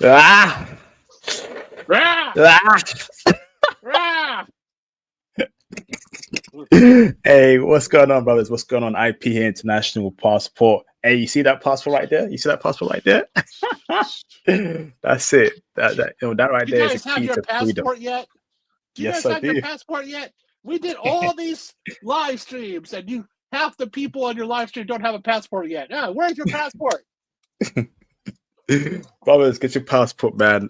Ah! Rah! Ah! Rah! Hey, what's going on, brothers? What's going on? IP here, International Passport. Hey, you see that passport right there? You see that passport right there? That's it. That right You there is a guys have key your to freedom. passport yet? Do you Yes, guys I have your do. passport yet? We did all these live streams, and half the people on your live stream don't have a passport yet. Where's your passport? Brothers, get your passport, man.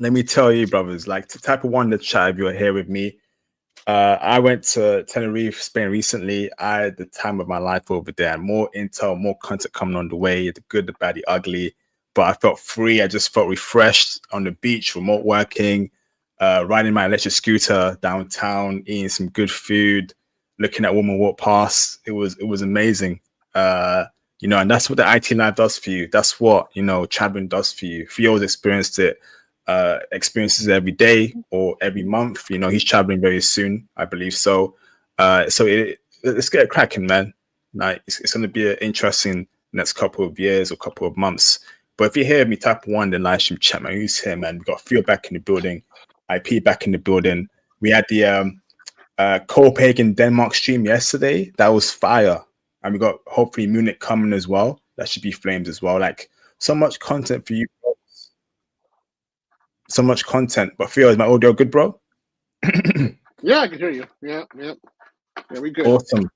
Let me tell you, brothers, like to type of one in the chat if you're here with me. I went to Tenerife, Spain recently. I had the time of my life over there. More intel, more content coming on the way, the good, the bad, the ugly. But I felt free. I just felt refreshed on the beach, remote working, riding my electric scooter downtown, eating some good food, looking at women walk past. It was amazing. And that's what the IT life does for you. That's what traveling does for you. Fio's experienced it, experiences every day or every month. He's traveling very soon, I believe. So let's get it cracking, man. Like it's going to be an interesting next couple of years or couple of months. But if you hear me, type one, then live stream chat, man. Who's here, man? We got Theo back in the building, IP back in the building. We had the Copenhagen Denmark stream yesterday. That was fire, and we got hopefully Munich coming as well. That should be flames as well. Like so much content for you. So much content. But Theo, is my audio good, bro? Yeah, I can hear you. Yeah. Yeah, we good. Awesome.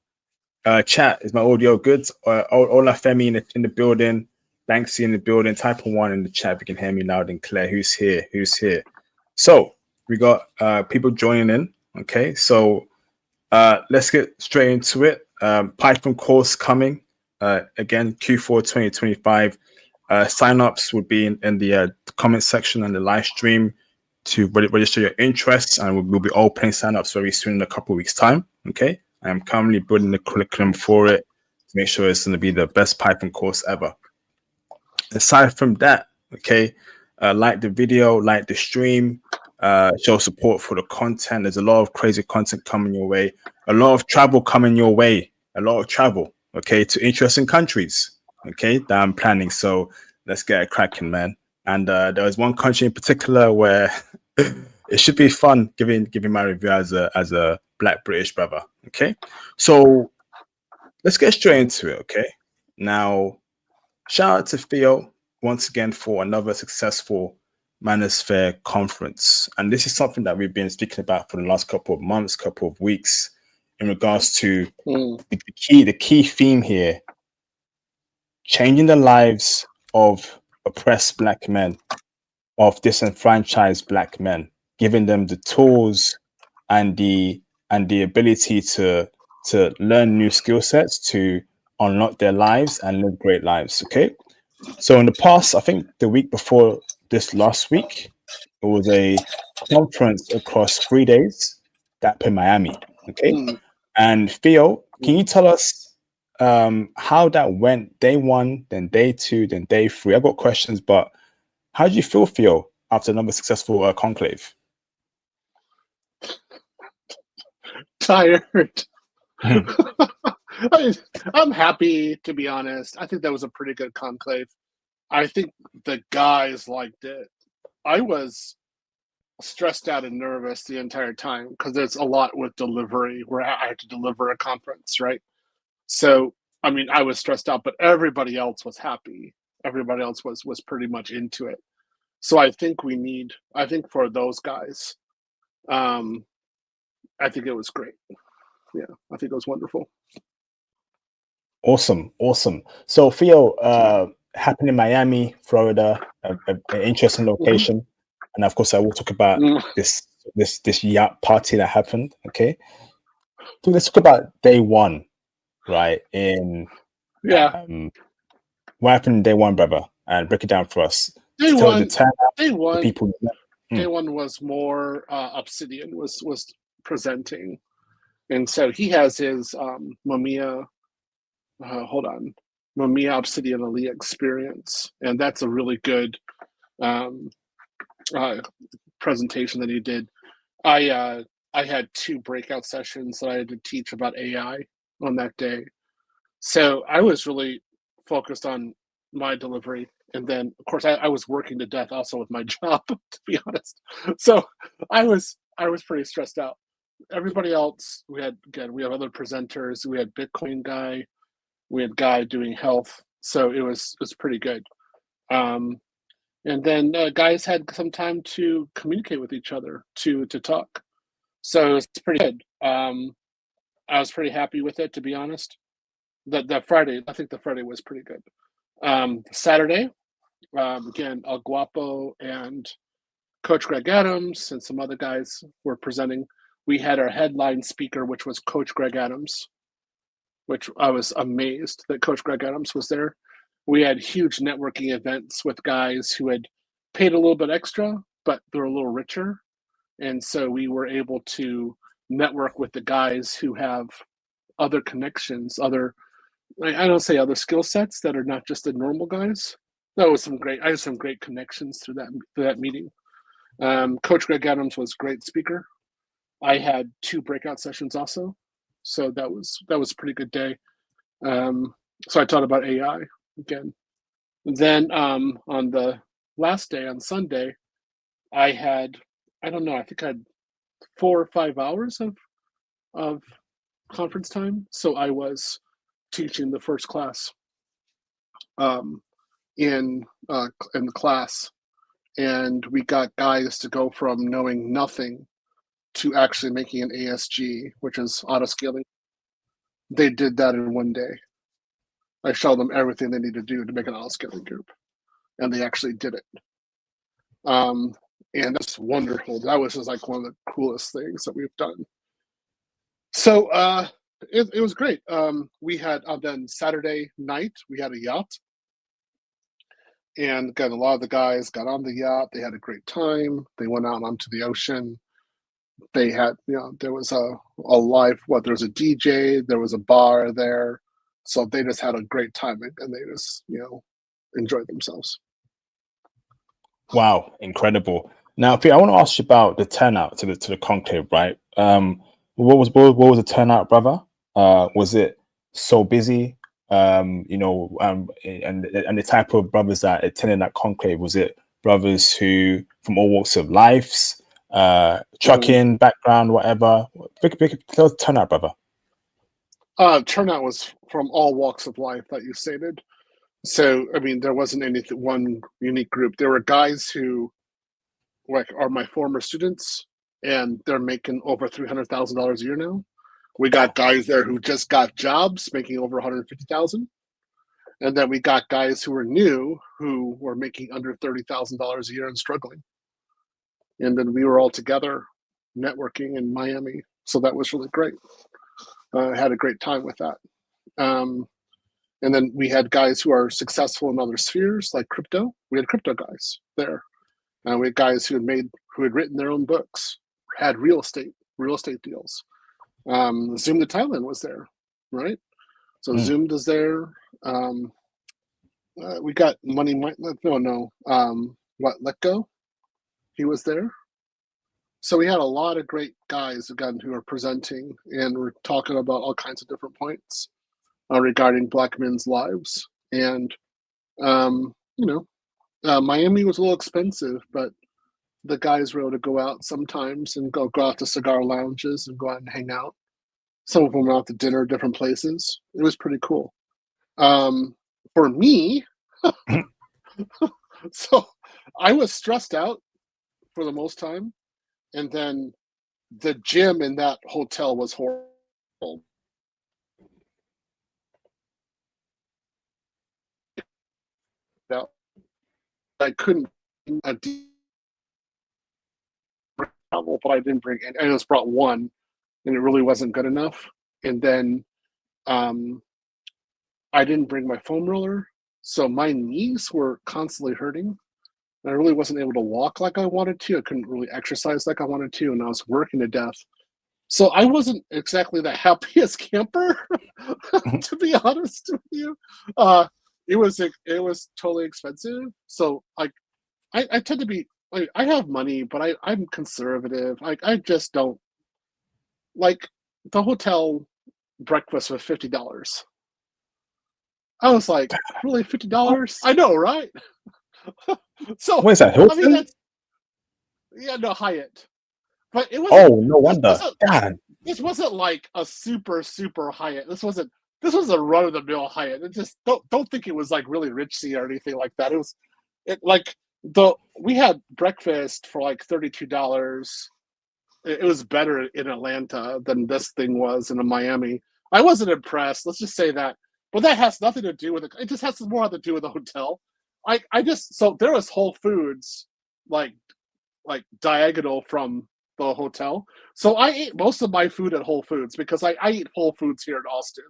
Chat, is my audio good? Ola Femi in the building. Banksy in the building. Type of one in the chat if you can hear me loud and clear. Who's here? So we got people joining in. Okay, so let's get straight into it. Python course coming. Again, Q4 2025. Sign-ups would be in the comment section and the live stream to register your interests, and we'll be opening sign-ups very soon in a couple of weeks' time. Okay, I am currently building the curriculum for it to make sure it's going to be the best Python course ever. Aside from that, okay, like the video, like the stream, show support for the content. There's a lot of crazy content coming your way, a lot of travel coming your way, okay, to interesting countries, okay, that I'm planning. So let's get it cracking, man. And there was one country in particular where it should be fun giving my review as a Black British brother. Okay, so let's get straight into it. Okay, now shout out to Theo once again for another successful Manosphere conference, and this is something that we've been speaking about for the last couple of months, couple of weeks, in regards to the key theme here: changing the lives of oppressed Black men, of disenfranchised Black men, giving them the tools and the ability to learn new skill sets to unlock their lives and live great lives. Okay, so in the past, I think the week before this last week, it was a conference across 3 days that in Miami. Okay, and Theo, can you tell us how that went? Day one, then day two, then day three. I got questions, but how did you feel, Theo, after another successful conclave? Tired. I'm happy, to be honest. I think that was a pretty good conclave. I think the guys liked it. I was stressed out and nervous the entire time because there's a lot with delivery where I had to deliver a conference, right? So, I mean, I was stressed out, but everybody else was happy. Everybody else was pretty much into it. So I think for those guys, I think it was great. Yeah, I think it was wonderful. Awesome. So Theo, happened in Miami, Florida, an interesting location, and of course I will talk about this yacht party that happened. Okay, so let's talk about day one, right? What happened day one, brother, and break it down for us. Day one, the people. Day one was more Obsidian was presenting, and so he has his Mamiya. Mamiya Obsidian Ali experience, and that's a really good presentation that he did. I had 2 breakout sessions that I had to teach about AI on that day, so I was really focused on my delivery. And then, of course, I was working to death also with my job, to be honest. So I was pretty stressed out. Everybody else, we have other presenters. We had Bitcoin guy, we had guy doing health, so it was pretty good. And then guys had some time to communicate with each other, to talk. So it's pretty good. I was pretty happy with it, to be honest. That Friday, I think the Friday was pretty good. Saturday, again, El Guapo and Coach Greg Adams and some other guys were presenting. We had our headline speaker, which was Coach Greg Adams, which I was amazed that Coach Greg Adams was there. We had huge networking events with guys who had paid a little bit extra, but they're a little richer. And so we were able to network with the guys who have other connections, I don't say other skill sets that are not just the normal guys. I had some great connections through that meeting. Coach Greg Adams was a great speaker. I had 2 breakout sessions also. So that was a pretty good day. So I taught about AI again. Then on the last day, on Sunday, I had, I don't know, I think I had 4 or 5 hours of conference time. So I was teaching the first class in the class, and we got guys to go from knowing nothing to actually making an ASG, which is auto scaling. They did that in one day. I showed them everything they need to do to make an auto scaling group, and they actually did it. And that's wonderful. That was just like one of the coolest things that we've done. So it was great. We had then Saturday night we had a yacht, and got a lot of the guys got on the yacht. They had a great time. They went out onto the ocean. They had, there was a live, there was a DJ, there was a bar there, so they just had a great time, and they just enjoyed themselves. Wow, incredible. Now, Pete, I want to ask you about the turnout to the conclave, right? What was the turnout, brother? Was it so busy? And the type of brothers that attended that conclave, was it brothers who from all walks of lives, trucking background, whatever? Tell us turnout, brother. Turnout was from all walks of life that you stated. So, I mean, there wasn't one unique group. There were guys who are my former students, and they're making over $300,000 a year now. We got guys there who just got jobs making over $150,000. And then we got guys who were new who were making under $30,000 a year and struggling. And then we were all together networking in Miami. So that was really great. I had a great time with that. And then we had guys who are successful in other spheres like crypto. We had crypto guys there. And we had guys who had written their own books, had real estate deals. Zoom to Thailand was there, right? So Zoom is there. We got Let Go. He was there. So we had a lot of great guys again who are presenting, and we're talking about all kinds of different points regarding Black men's lives. And Miami was a little expensive, but the guys were able to go out sometimes and go out to cigar lounges and go out and hang out. Some of them went out to dinner, different places. It was pretty cool. For me, so I was stressed out for the most time. And then the gym in that hotel was horrible. I couldn't travel, but I didn't bring any. I just brought one, and it really wasn't good enough. And then I didn't bring my foam roller, so my knees were constantly hurting. I really wasn't able to walk like I wanted to. I couldn't really exercise like I wanted to, and I was working to death. So I wasn't exactly the happiest camper, to be honest with you. It was totally expensive. So I tend to be I have money, but I'm conservative. I just don't like the hotel breakfast was $50. I was like, really $50? I know, right? So What is that, I mean, Hilton? that's no Hyatt, but it wasn't. Oh, no This wonder. wasn't. God. This wasn't like a super Hyatt. This wasn't. This was a run of the mill Hyatt. It just don't think it was like really ritzy or anything like that. It was it like the we had breakfast for like $32. It was better in Atlanta than this thing was in Miami. I wasn't impressed. Let's just say that. But that has nothing to do with it. It just has more to do with the hotel. I just so there was Whole Foods like diagonal from the hotel. So I ate most of my food at Whole Foods because I eat Whole Foods here in Austin.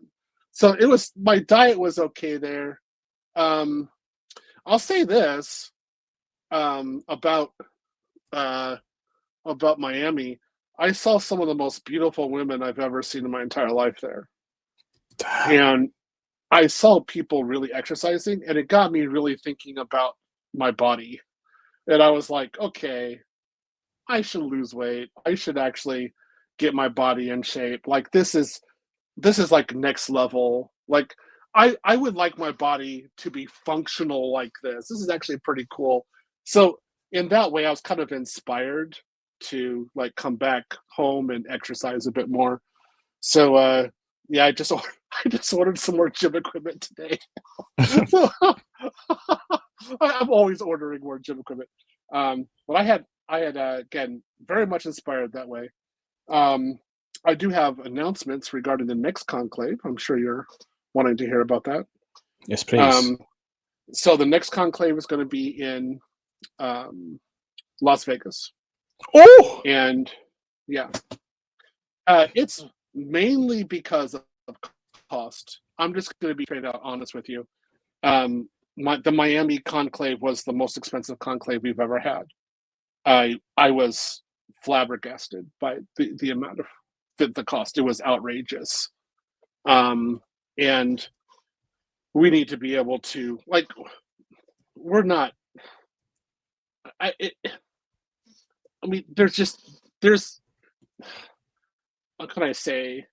So it was my diet was okay there. Um, I'll say this about uh, Miami. I saw some of the most beautiful women I've ever seen in my entire life there, and I saw people really exercising, and it got me really thinking about my body. And I was like, okay, I should lose weight. I should actually get my body in shape. Like this is like next level. Like I would like my body to be functional like this. This is actually pretty cool. So in that way I was kind of inspired to like come back home and exercise a bit more. So yeah, I just ordered some more gym equipment today. I'm always ordering more gym equipment. But I had again very much inspired that way. Um, I do have announcements regarding the next conclave. I'm sure you're wanting to hear about that. Yes, please. Um, so the next conclave is going to be in Las Vegas, Oh, and yeah, it's mainly because of cost. I'm just going to be straight out honest with you. The Miami conclave was the most expensive conclave we've ever had. I was flabbergasted by the amount of the cost. It was outrageous, and we need to be able to like we're not. I it, I mean, there's what can I say?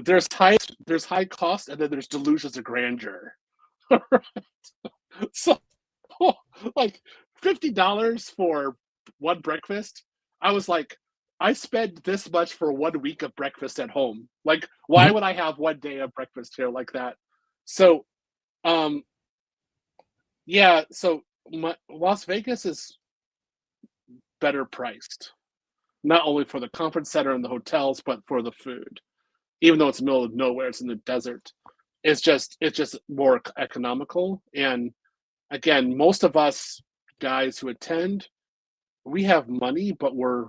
There's high cost, and then there's delusions of grandeur. So like $50 for one breakfast. I was like, I spent this much for 1 week of breakfast at home. Like, why mhm. would I have one day of breakfast here like that? So, um, yeah. So Las Vegas is better priced, not only for the conference center and the hotels, but for the food. Even though it's in the middle of nowhere, it's in the desert. It's just more economical. And again, most of us guys who attend, we have money, but we're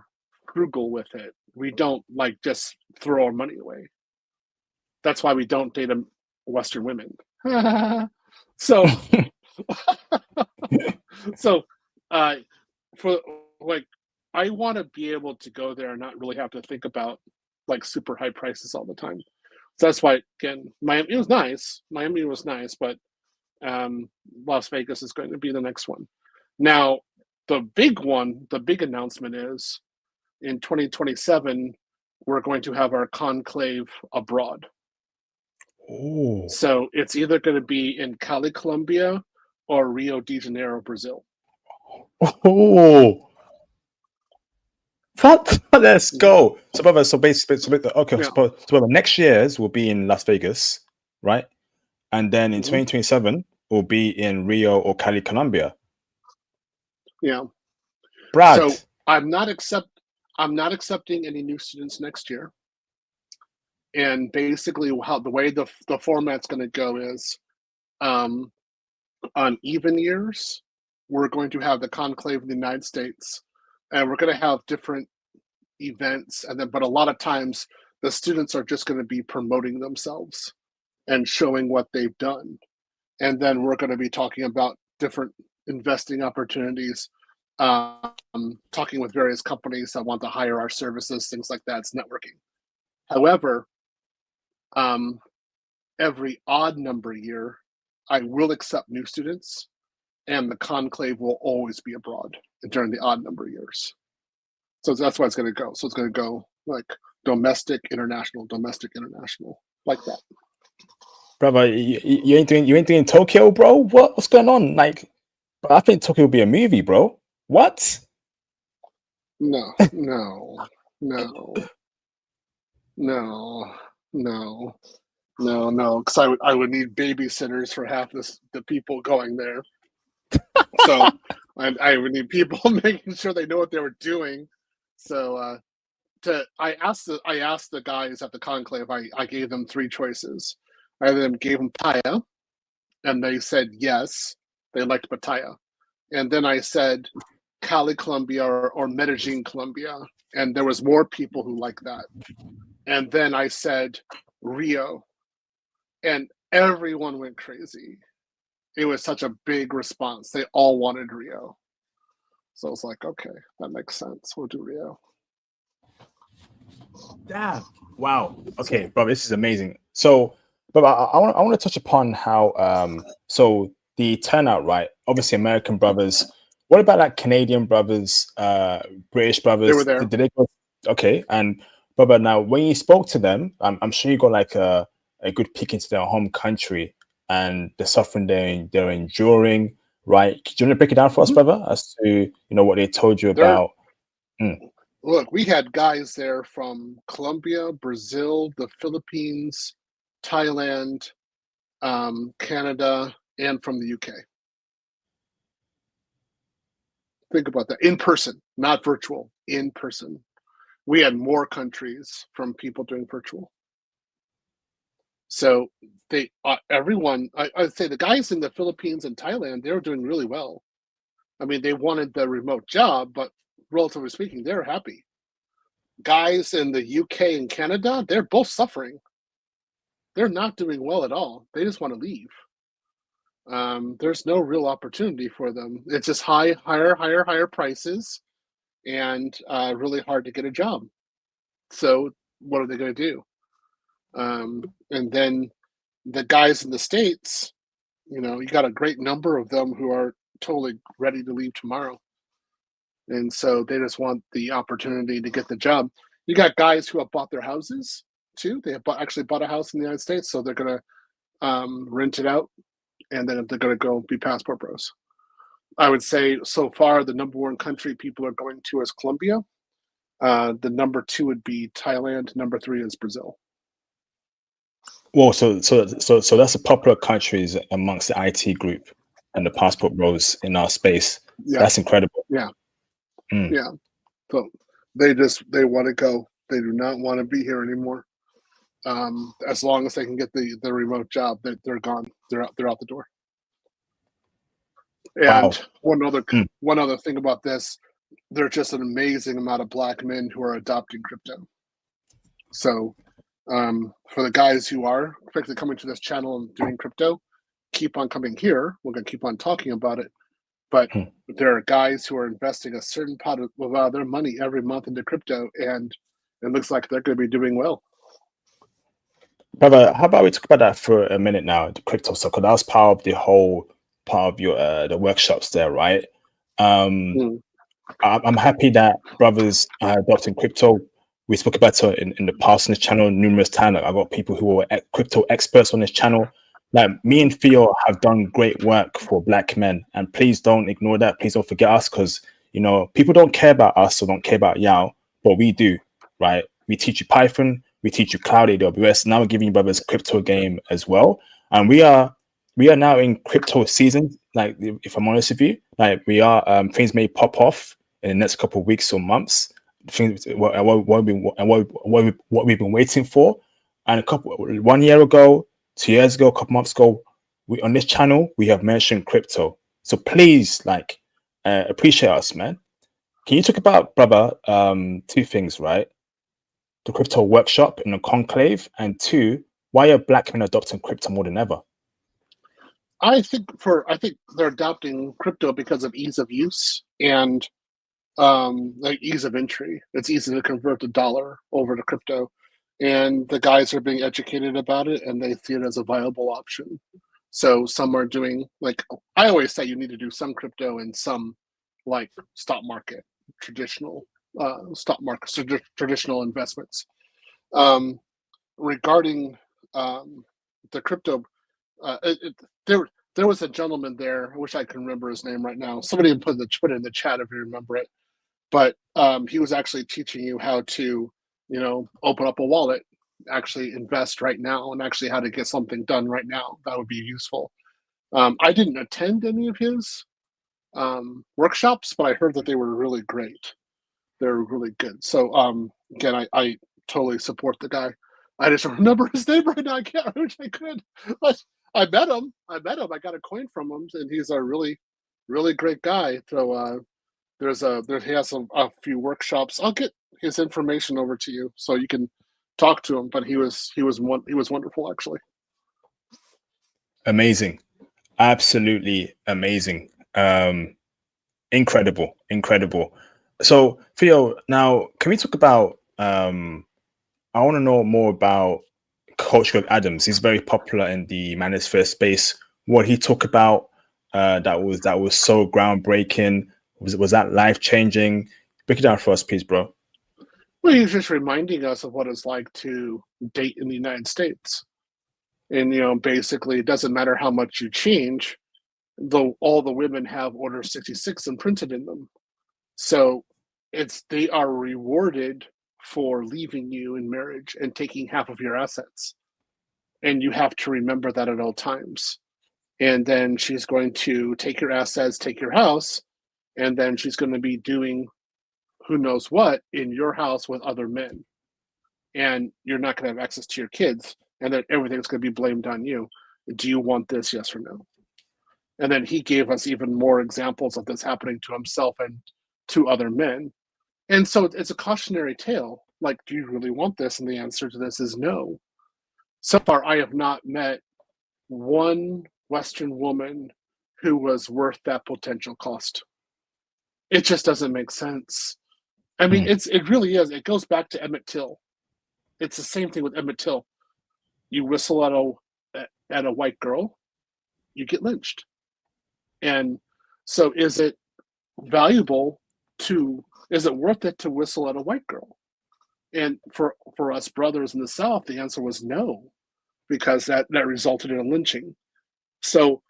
frugal with it. We don't like just throw our money away. That's why we don't date Western women. So, so, uh, for like, I want to be able to go there and not really have to think about like super high prices all the time. So that's why again, Miami it was nice. Miami was nice, but Las Vegas is going to be the next one. Now, the big announcement is in 2027, we're going to have our conclave abroad. Oh, So it's either going to be in Cali, Colombia, or Rio de Janeiro, Brazil. oh, what? Let's Mhm. go. So, brother, so basically, okay, Yeah. so brother, next year's will be in Las Vegas, right? And then in Hmm. 2027 will be in Rio or Cali, Colombia. Yeah. Brad. So I'm not accepting any new students next year. And basically, how the way the format's going to go is um, on even years, we're going to have the conclave in the United States, and we're going to have different events, and then but a lot of times the students are just going to be promoting themselves and showing what they've done, and then we're going to be talking about different investing opportunities, talking with various companies that want to hire our services, things like that. It's networking. However, um, every odd number year, I will accept new students, and the conclave will always be abroad during the odd number years. So that's why it's going to go. So it's going to go like domestic, international, like that. Brother, you ain't doing Tokyo, bro. What's going on? Like, But I think Tokyo will be a movie, bro. What? No, no, no, no, no, no. Because I would need babysitters for half the people going there. So I would need people making sure they know what they were doing. So I asked the guys at the conclave. I gave them three choices. I then gave them Pattaya, and they said yes, they liked Pattaya. And then I said Cali, Colombia, or Medellin, Colombia, and there was more people who liked that. And then I said Rio, and everyone went crazy. It was such a big response. They all wanted Rio. So I was like, okay, that makes sense. We'll do Rio. Damn. Wow. Okay, bro, this is amazing. So, but I want to touch upon how so the turnout, right? Obviously, American brothers. What about like Canadian brothers, British brothers? They were there. Did they go? Okay, and but now when you spoke to them, I'm sure you got like a good peek into their home country and the suffering they're enduring, right? Do you want to break it down for us, brother, as to what they told you about? Look, we had guys there from Colombia, Brazil, the Philippines, Thailand, Canada, and from the UK. Think about that. In person, not virtual, in person. We had more countries from people doing virtual. So everyone, I'd say the guys in the Philippines and Thailand, they were doing really well. I mean, they wanted the remote job, but relatively speaking, they're happy. Guys in the UK and Canada, they're both suffering. They're not doing well at all. They just want to leave. There's no real opportunity for them. It's just higher prices, and really hard to get a job. So what are they going to do? And then the guys in the States, you got a great number of them who are totally ready to leave tomorrow. And so they just want the opportunity to get the job. You got guys who have bought their houses too. They have actually bought a house in the United States, so they're going to rent it out, and then they're going to go be passport bros. I would say so far the number one country people are going to is Colombia. The number two would be Thailand. Number three is Brazil. Well, so that's the popular countries amongst the IT group and the passport bros in our space. Yeah. That's incredible. Yeah. Yeah. So they want to go. They do not want to be here anymore. As long as they can get the remote job, they're gone. They're out the door. And wow. One other thing about this, there's just an amazing amount of Black men who are adopting crypto. So for the guys who are expected coming to this channel and doing crypto, keep on coming here. We're going to keep on talking about it. But there are guys who are investing a certain pot of their money every month into crypto, and it looks like they're going to be doing well. Brother, how about we talk about that for a minute now, the crypto stuff, because that was part of your the workshops there, right? I'm happy that brothers are adopting crypto. We spoke about it in the past on this channel numerous times. Like, I got people who are crypto experts on this channel. Like me and Theo have done great work for Black men, and please don't ignore that. Please don't forget us, because people don't care about us or don't care about Yao, but we do, right? We teach you Python, we teach you cloud AWS. Now we're giving you brothers crypto game as well, and we are now in crypto season. Like, if I'm honest with you, like we are, things may pop off in the next couple of weeks or months. Things what we've been waiting for, and 1 year ago, 2 years ago, a couple months ago, on this channel we have mentioned crypto. So please, appreciate us, man. Can you talk about, brother, two things, right? The crypto workshop in the conclave, and two, why are Black men adopting crypto more than ever? I think they're adopting crypto because of ease of use and like ease of entry. It's easy to convert the dollar over to crypto, and the guys are being educated about it, and they see it as a viable option. So some are doing, like I always say, you need to do some crypto and some like stock market, traditional traditional investments. Regarding the crypto, there was a gentleman there. I wish I can remember his name right now. Somebody put it in the chat if you remember it. But he was actually teaching you how to, open up a wallet, actually invest right now, and actually how to get something done right now. That would be useful. I didn't attend any of his workshops, but I heard that they were really great. They were really good. So again, I totally support the guy. I just don't remember his name right now. I wish I could. But I met him. I got a coin from him, and he's a really, really great guy. So he has a few workshops. I'll get his information over to you so you can talk to him. But he was wonderful, actually. Amazing, absolutely amazing, incredible. So Theo, now can we talk about? I want to know more about Coach Greg Adams. He's very popular in the Manosphere space. What he talked about that was so groundbreaking. Was that life changing? Break it down for us, please, bro. Well, he's just reminding us of what it's like to date in the United States. And, basically, it doesn't matter how much you change, though all the women have Order 66 imprinted in them. So they are rewarded for leaving you in marriage and taking half of your assets. And you have to remember that at all times. And then she's going to take your assets, take your house, and then she's going to be doing who knows what in your house with other men. And you're not going to have access to your kids, and then everything's going to be blamed on you. Do you want this, yes or no? And then he gave us even more examples of this happening to himself and to other men. And so it's a cautionary tale. Like, do you really want this? And the answer to this is no. So far, I have not met one Western woman who was worth that potential cost. It just doesn't make sense. I mean, it really is. It goes back to Emmett Till. It's the same thing with Emmett Till. You whistle at a white girl, you get lynched. And so is it worth it to whistle at a white girl? And for us brothers in the South, the answer was no, because that resulted in a lynching. So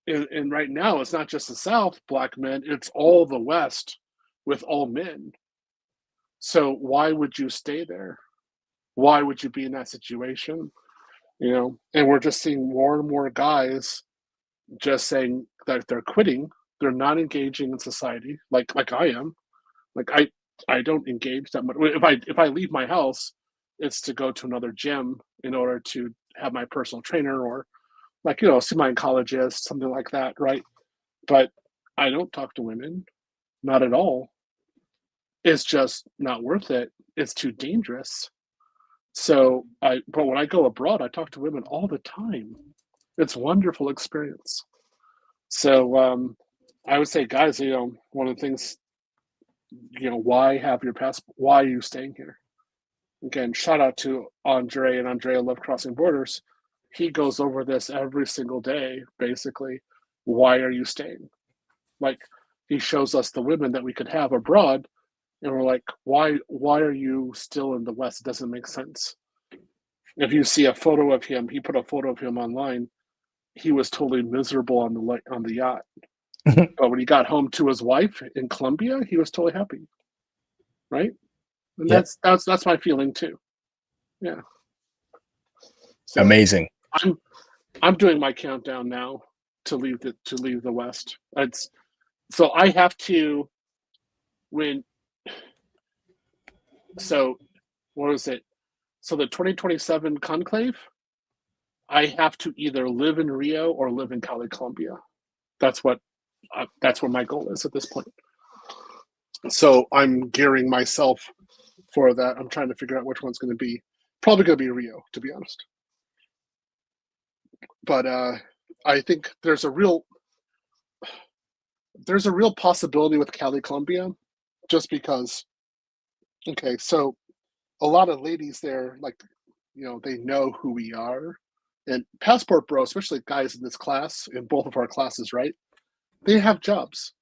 and right now, it's not just the South, black men, it's all the West with all men. So why would you stay there? Why would you be in that situation? And we're just seeing more and more guys just saying that they're quitting. They're not engaging in society like I am. Like I don't engage that much. If I leave my house, it's to go to another gym in order to have my personal trainer or see my oncologist, something like that, right? But I don't talk to women, not at all. It's just not worth it. It's too dangerous. So but when I go abroad, I talk to women all the time. It's a wonderful experience. So I would say, guys, one of the things, why have your passport? Why are you staying here? Again, shout out to Andre and Andrea Love Crossing Borders. He goes over this every single day, basically. Why are you staying? Like, he shows us the women that we could have abroad, and we're like, why are you still in the West? It doesn't make sense. If you see a photo of him, he put a photo of him online. He was totally miserable on the yacht. But when he got home to his wife in Colombia, he was totally happy. Right? And that's my feeling too. Yeah. So amazing. I'm doing my countdown now to leave the West. So I have to so what was it? So the 2027 conclave, I have to either live in Rio or live in Cali, Colombia. That's what my goal is at this point. So I'm gearing myself for that. I'm trying to figure out which one's going to be. Probably going to be Rio, to be honest. But I think there's a real possibility with Cali, Colombia, just because. Okay, so a lot of ladies there, like, they know who we are, and Passport Bro, especially guys in this class, in both of our classes, right? They have jobs.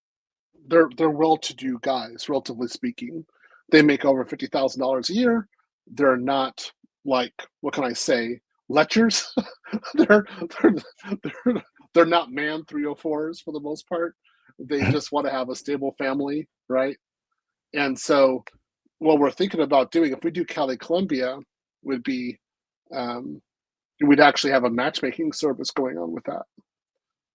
They're well-to-do guys, relatively speaking. They make over $50,000 a year. They're not like, what can I say, lechers. they're they're not man 304s for the most part. They just want to have a stable family, right? And so what we're thinking about doing, if we do Cali Columbia, would be we'd actually have a matchmaking service going on with that.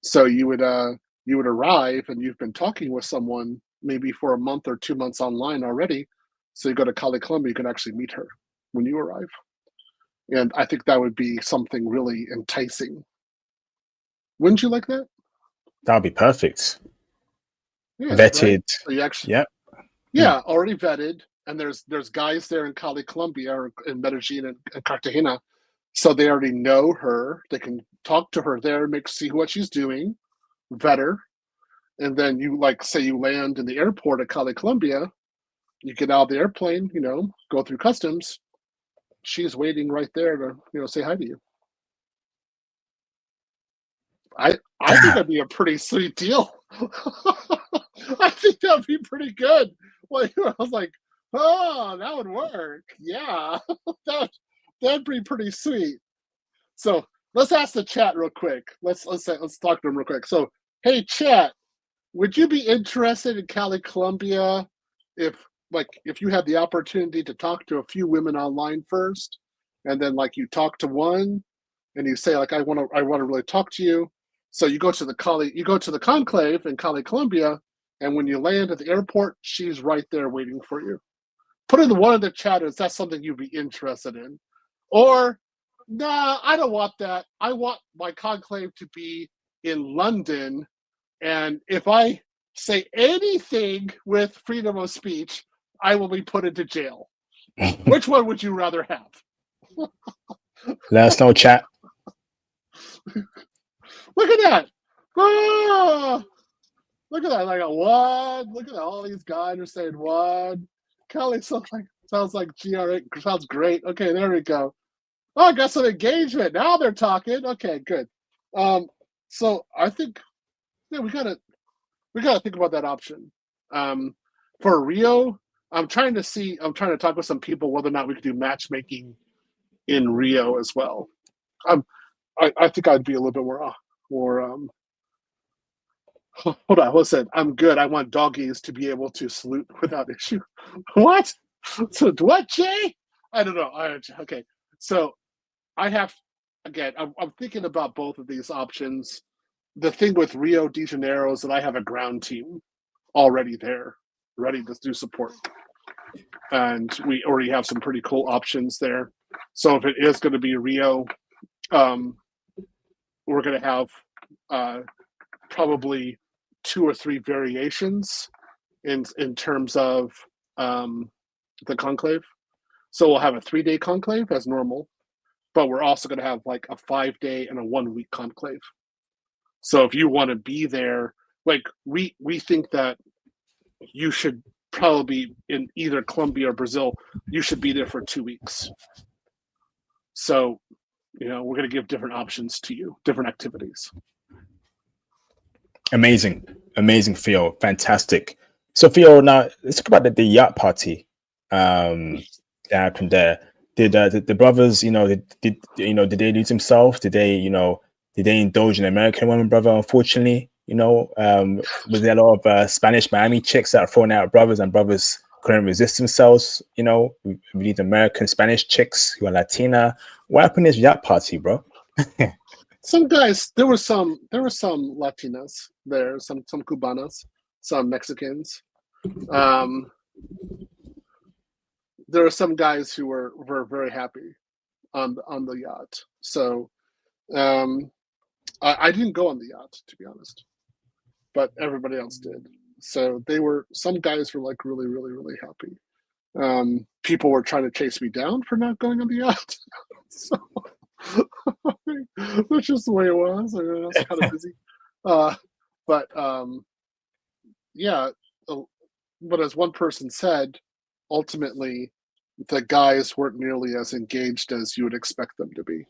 So you would arrive and you've been talking with someone maybe for a month or 2 months online already. So you go to Cali Columbia, you can actually meet her when you arrive. And I think that would be something really enticing. Wouldn't you like that? That would be perfect. Yeah, Vetted. right? So you actually, Yep. yeah, already vetted. And there's guys there in Cali Columbia or in Medellin and Cartagena. So they already know her. They can talk to her there, see what she's doing, vet her. And then you say you land in the airport at Cali Columbia, you get out of the airplane, go through customs. She's waiting right there to, say hi to you. I think that'd be a pretty sweet deal. I think that'd be pretty good. Well, I was like, oh, that would work. Yeah, that'd be pretty sweet. So let's ask the chat real quick. Let's talk to them real quick. So, hey, chat, would you be interested in Cali Columbia if you had the opportunity to talk to a few women online first, and then you talk to one, and you say I want to really talk to you. So you go to the conclave in Cali Columbia, and when you land at the airport, she's right there waiting for you. Put in one of the chat is that something you'd be interested in, or nah, I don't want that. I want my conclave to be in London, and if I say anything with freedom of speech, I will be put into jail. Which one would you rather have? Let us know, chat. Look at that. Oh, look at that. What? Look at that. All these guys are saying what? Kelly sounds like GRA. Sounds great. Okay, there we go. Oh, I got some engagement. Now they're talking. Okay, good. So I think we gotta think about that option. For Rio, I'm trying to talk with some people whether or not we could do matchmaking in Rio as well. I think I'd be a little bit more hold on, what's that? I'm good. I want doggies to be able to salute without issue. What? So what, Jay? I don't know. Okay. So I have, again, I'm thinking about both of these options. The thing with Rio de Janeiro is that I have a ground team already there, ready to do support. And we already have some pretty cool options there. So if it is going to be Rio, we're going to have probably 2 or 3 variations in terms of the conclave. So we'll have a 3-day conclave as normal, but we're also going to have a 5-day and a 1-week conclave. So if you want to be there, we think that you should probably in either Colombia or Brazil, you should be there for 2 weeks. So, we're going to give different options to you, different activities. Amazing, Theo. Fantastic. So, Theo, now let's talk about the yacht party that happened there. Did the brothers, did they lose themselves? Did they indulge in American women, brother? Unfortunately, was there a lot of Spanish Miami chicks that are throwing out brothers, and brothers couldn't resist themselves? We need American Spanish chicks who are Latina. What happened in this yacht party, bro? Some guys, there were some Latinas there, some Cubanas, some Mexicans. There were some guys who were very happy on the yacht. So I didn't go on the yacht, to be honest, but everybody else did. So some guys were really, really, really happy. People were trying to chase me down for not going on the yacht. So that's just the way it was. I was kind of busy. Yeah. But as one person said, ultimately, the guys weren't nearly as engaged as you would expect them to be.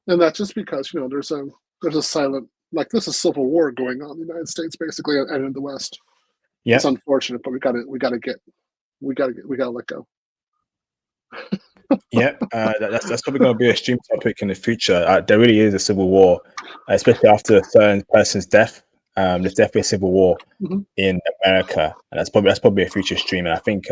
And that's just because, there's a silent, there's a civil war going on in the United States, basically, and in the West. It's unfortunate, but we gotta let go. Yeah, that's probably going to be a stream topic in the future. There really is a civil war, especially after a certain person's death. There's definitely a civil war Mhm. in America, and that's probably a future stream. And I think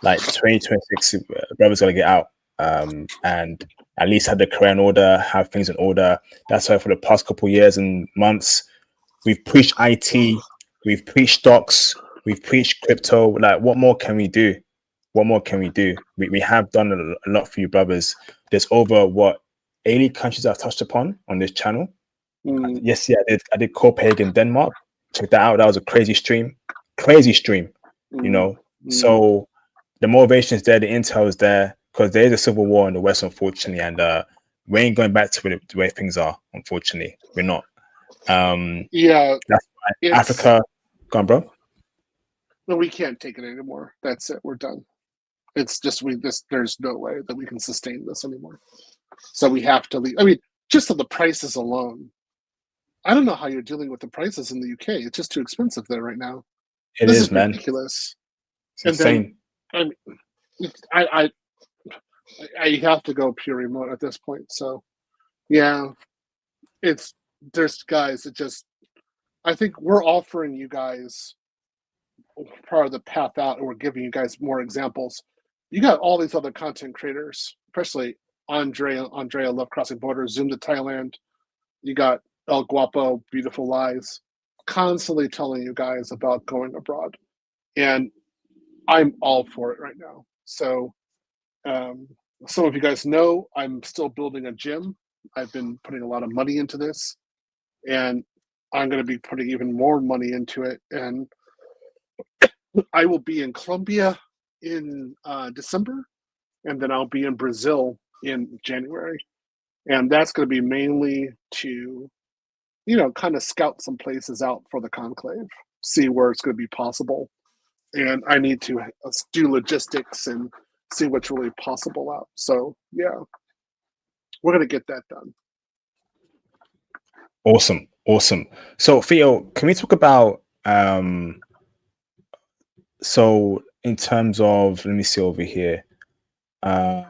like 2026, brothers gonna get out and at least have the career in order, have things in order. That's why for the past couple years and months, we've preached IT, we've preached stocks, we've preached crypto. Like, what more can we do? What more can we do? We have done a lot for you, brothers. There's over what 80 countries I've touched upon on this channel. Mm, Yes, yeah, I did Copenhagen, Denmark. Check that out. That was a crazy stream. Crazy stream, you mm, know. mm. So the motivation is there, the intel is there, because there is a civil war in the West, unfortunately, and we ain't going back to the way things are, unfortunately. We're not. Yeah, That's why it's Africa, go on, bro. no, we can't take it anymore. That's it. We're done. It's just there's no way that we can sustain this anymore. So we have to leave. I mean, just on the prices alone. I don't know how you're dealing with the prices in the UK. It's just too expensive there right now. It This is, is man. ridiculous. It's And then insane. I mean, I have to go pure remote at this point. So yeah, it's there's guys that just I think we're offering you guys part of the path out, and we're giving you guys more examples. You got all these other content creators, especially Andrea Love Crossing Borders, Zoom to Thailand. You got El Guapo, Beautiful Lies, constantly telling you guys about going abroad, and I'm all for it right now. So um, some of you guys know I'm still building a gym. I've been putting a lot of money into this, and I'm going to be putting even more money into it. And I will be in Colombia in December, and then I'll be in Brazil in January. And that's going to be mainly to, kind of scout some places out for the conclave, see where it's going to be possible. And I need to do logistics and see what's really possible out. So, yeah, we're going to get that done. Awesome, awesome. So Theo, can we talk about so in terms of, let me see over here. Uh,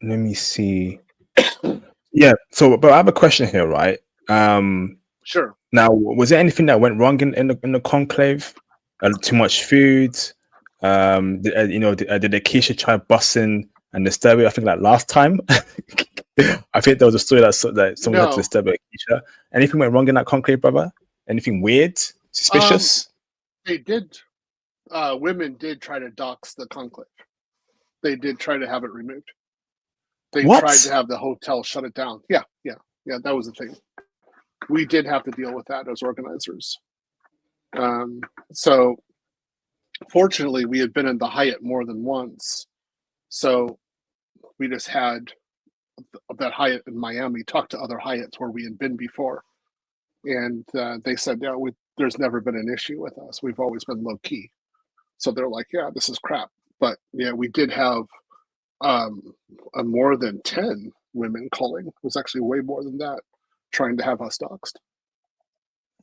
let me see. Yeah. So, but I have a question here, right? Sure. Now, was there anything that went wrong in the conclave? Too much food? Did the Keisha try busting and disturb it? I think like last time. I think there was a story that someone had to No. disturb Keisha. Anything went wrong in that conclave, brother? Anything weird? Um, Suspicious? they did, women did try to dox the conclave. They did try to have it removed. They tried to What? have the hotel shut it down. Yeah, yeah, yeah. That was the thing. We did have to deal with that as organizers. So fortunately, we had been in the Hyatt more than once, so we just had that Hyatt in Miami talk to other Hyatts where we had been before, and they said, "Yeah, there's never been an issue with us. We've always been low key." So they're like, "Yeah, this is crap." But yeah, we did have a more than 10 women calling. It was actually way more than that, trying to have us doxxed.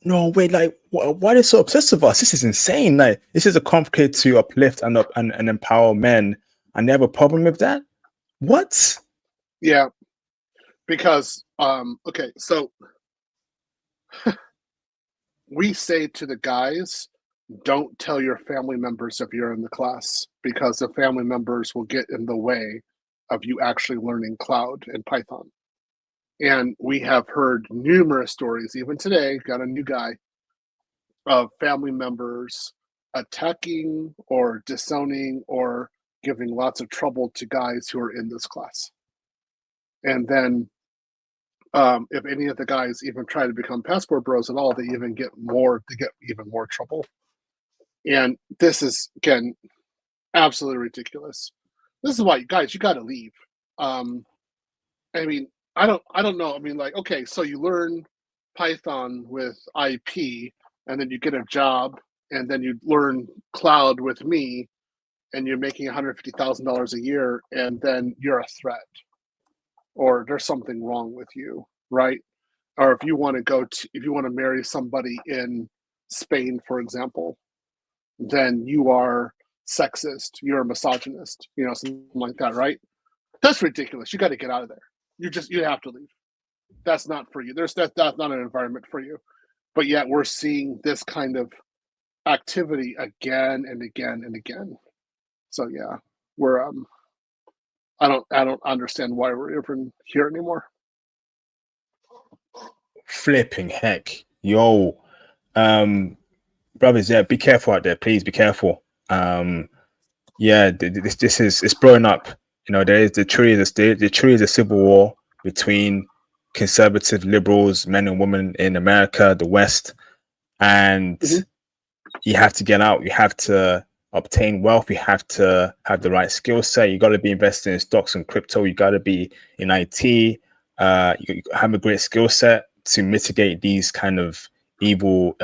No, wait, like, why are they so obsessed with us? This is insane. Like, this is a complicated to uplift and empower men, and they have a problem with that? What? Yeah, because okay, so we say to the guys, don't tell your family members if you're in the class, because the family members will get in the way of you actually learning cloud and Python. And we have heard numerous stories, even today, got a new guy, of family members attacking or disowning or giving lots of trouble to guys who are in this class. And then if any of the guys even try to become passport bros at all, they get even more trouble. And this is, again, absolutely ridiculous. This is why, guys, you got to leave. I mean, I don't know. I mean, like, okay, so you learn Python with IP, and then you get a job, and then you learn cloud with me, and you're making $150,000 a year, and then you're a threat, or there's something wrong with you, right? Or if you want to marry somebody in Spain, for example, then you are sexist, you're a misogynist, something like that, right? That's ridiculous. You got to get out of there. You have to leave. That's not for you. That's not an environment for you. But yet we're seeing this kind of activity again and again and again. So yeah, we're I don't understand why we're even here anymore. Flipping heck, yo, brothers, yeah, be careful out there, please be careful. Yeah, this is it's blowing up. There is the tree is a civil war between conservative liberals, men and women in America, the West, and you have to get out. You have to obtain wealth. You have to have the right skill set. You got to be invested in stocks and crypto. You got to be in IT. You have a great skill set to mitigate these kind of evil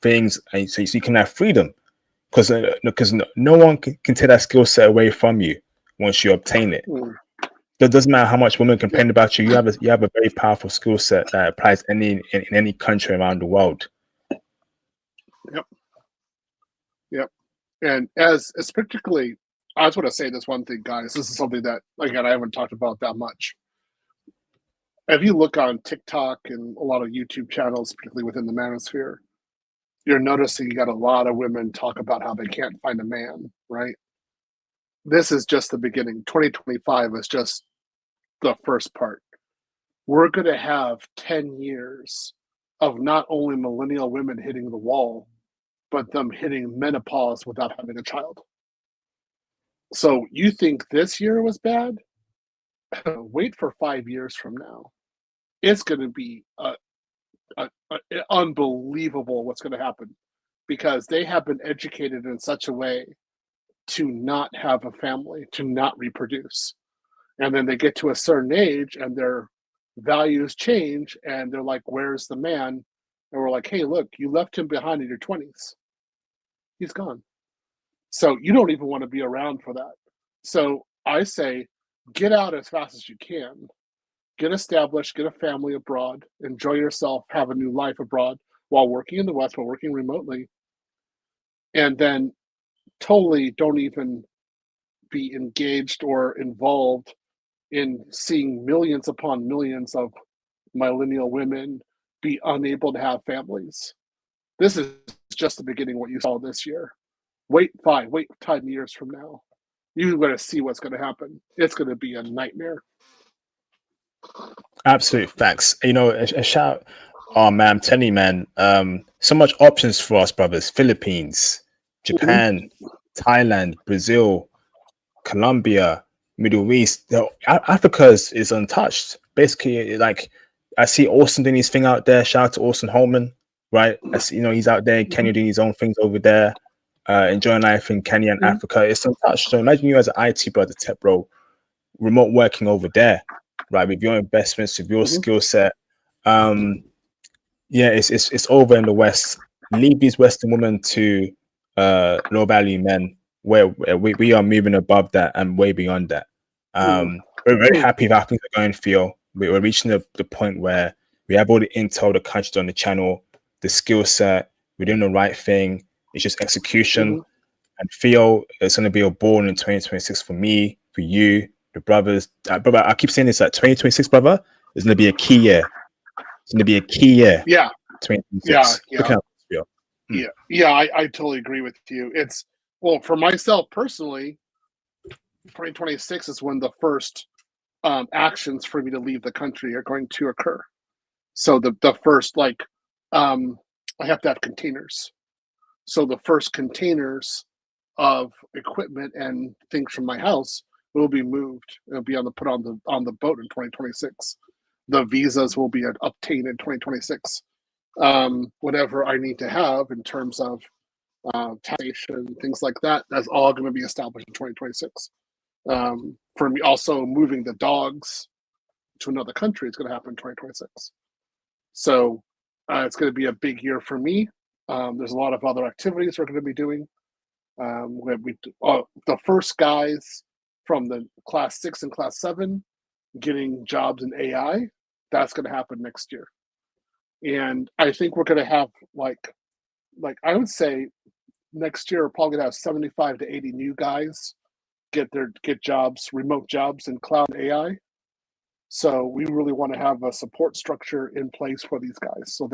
things, and so you can have freedom. Because no one can take that skill set away from you once you obtain it. It doesn't matter how much women complain about you. You have a very powerful skill set that applies in any country around the world. Yep. And as particularly, I just want to say this one thing, guys. This is something that, again, I haven't talked about that much. If you look on TikTok and a lot of YouTube channels, particularly within the Manosphere, you're noticing you got a lot of women talk about how they can't find a man, right? This is just the beginning. 2025 is just the first part. We're going to have 10 years of not only millennial women hitting the wall, but them hitting menopause without having a child. So you think this year was bad? Wait for 5 years from now. It's going to be unbelievable what's going to happen, because they have been educated in such a way to not have a family, to not reproduce. And then they get to a certain age and their values change and they're like, where's the man? And we're like, hey, look, you left him behind in your 20s. He's gone. So you don't even want to be around for that. So I say, get out as fast as you can. Get established, get a family abroad, enjoy yourself, have a new life abroad while working in the West, while working remotely. And then totally don't even be engaged or involved in seeing millions upon millions of millennial women be unable to have families. This is just the beginning of what you saw this year. Wait 10 years from now. You're going to see what's going to happen. It's going to be a nightmare. Absolute facts. A shout. Oh man, I'm telling you, man. So much options for us, brothers. Philippines, Japan, Thailand, Brazil, Colombia, Middle East. Africa is untouched. Basically, like I see Austin doing his thing out there. Shout out to Austin Holman, right? I see, he's out there in Kenya doing his own things over there, enjoying life in Kenya and Africa. It's untouched. So imagine you as an IT brother, tech bro, remote working over there, right? With your investments, with your skill set. Yeah, it's over in the West. Leave these Western women to low value men, where we are moving above that and way beyond that. We're very happy with how things are going, Theo. We're reaching the point where we have all the intel, the countries on the channel, the skill set. We're doing the right thing. It's just execution. And Theo, it's going to be a ball in 2026 for me, for you, the brothers. Brother, I keep saying this, that 2026, brother, is going to be a key year. It's going to be a key year. Yeah. 2026. Yeah, I totally agree with you. It's, well, for myself personally, 2026 is when the first actions for me to leave the country are going to occur. So the first, I have to have containers. So the first containers of equipment and things from my house will be moved. It'll be put on the boat in 2026. The visas will be obtained in 2026. Whatever I need to have in terms of taxation, things like that, that's all going to be established in 2026. For me, also moving the dogs to another country is going to happen in 2026. So it's going to be a big year for me. There's a lot of other activities we're going to be doing. The first guys from the class 6 and class 7 getting jobs in AI, that's going to happen next year. And I think we're going to have like I would say next year we're probably gonna have 75 to 80 new guys get jobs, remote jobs in cloud AI. So we really want to have a support structure in place for these guys, so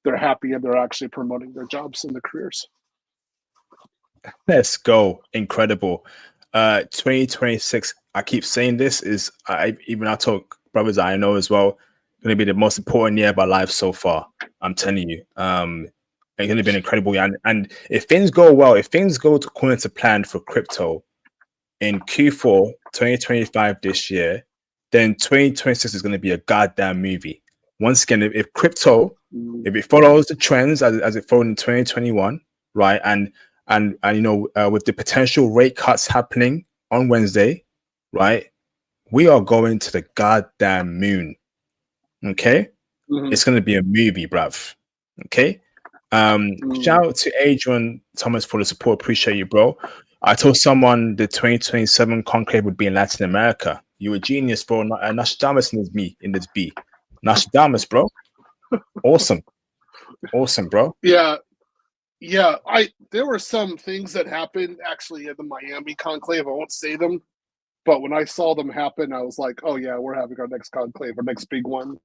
they're happy and they're actually promoting their jobs and their careers. Let's go. Incredible. 2026, I keep saying this, is I told brothers I know as well, going to be the most important year of our lives so far. I'm telling you. It's going to be an incredible year. And if things go well, if things go according to plan for crypto in Q4 2025 this year, then 2026 is going to be a goddamn movie. Once again, if crypto, if it follows the trends as it followed in 2021, right, and you know, with the potential rate cuts happening on Wednesday, right, we are going to the goddamn moon. Okay, it's going to be a movie, bruv. Okay. Shout out to Adrian Thomas for the support. Appreciate you, bro. I told someone the 2027 conclave would be in Latin America. You a genius, bro. Nostradamus in this B. Nostradamus, bro. Awesome, bro. Yeah. There were some things that happened actually at the Miami conclave. I won't say them, but when I saw them happen, I was like, oh yeah, we're having our next conclave, our next big one.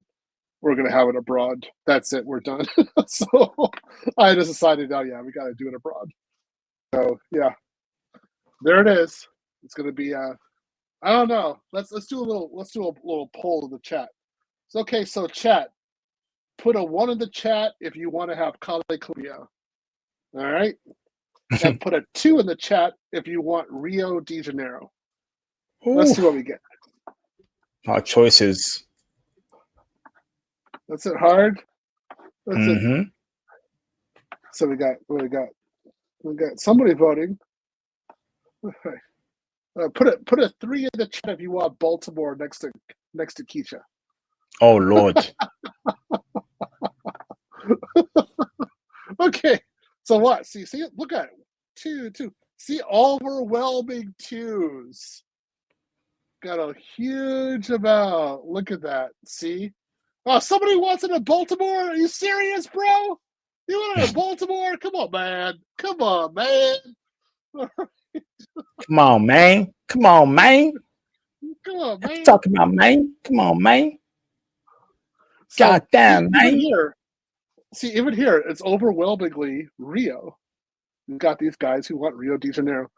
We're gonna have it abroad. That's it. We're done. So I just decided, oh yeah, we got to do it abroad. So yeah, there it is. It's gonna be. I don't know. Let's do a little poll in the chat. It's okay. So chat, put a 1 in the chat if you want to have Cale Columbia. All right, and put a 2 in the chat if you want Rio de Janeiro. Ooh. Let's see what we get. Our choices. That's it. Hard. That's it. So we got somebody voting. Put a 3 in the chat if you want Baltimore next to Keisha. Oh Lord. Okay. So what? See, look at it. 2. See, overwhelming 2s. Got a huge amount. Look at that. See? Oh, somebody wants it in Baltimore? Are you serious, bro? You want it in Baltimore? Come on, man. Come on, man. Come on, man. Come on, man. Come on, man. Talking about, man. Come on, man. So, God damn, man. Even here, it's overwhelmingly Rio. We've got these guys who want Rio de Janeiro.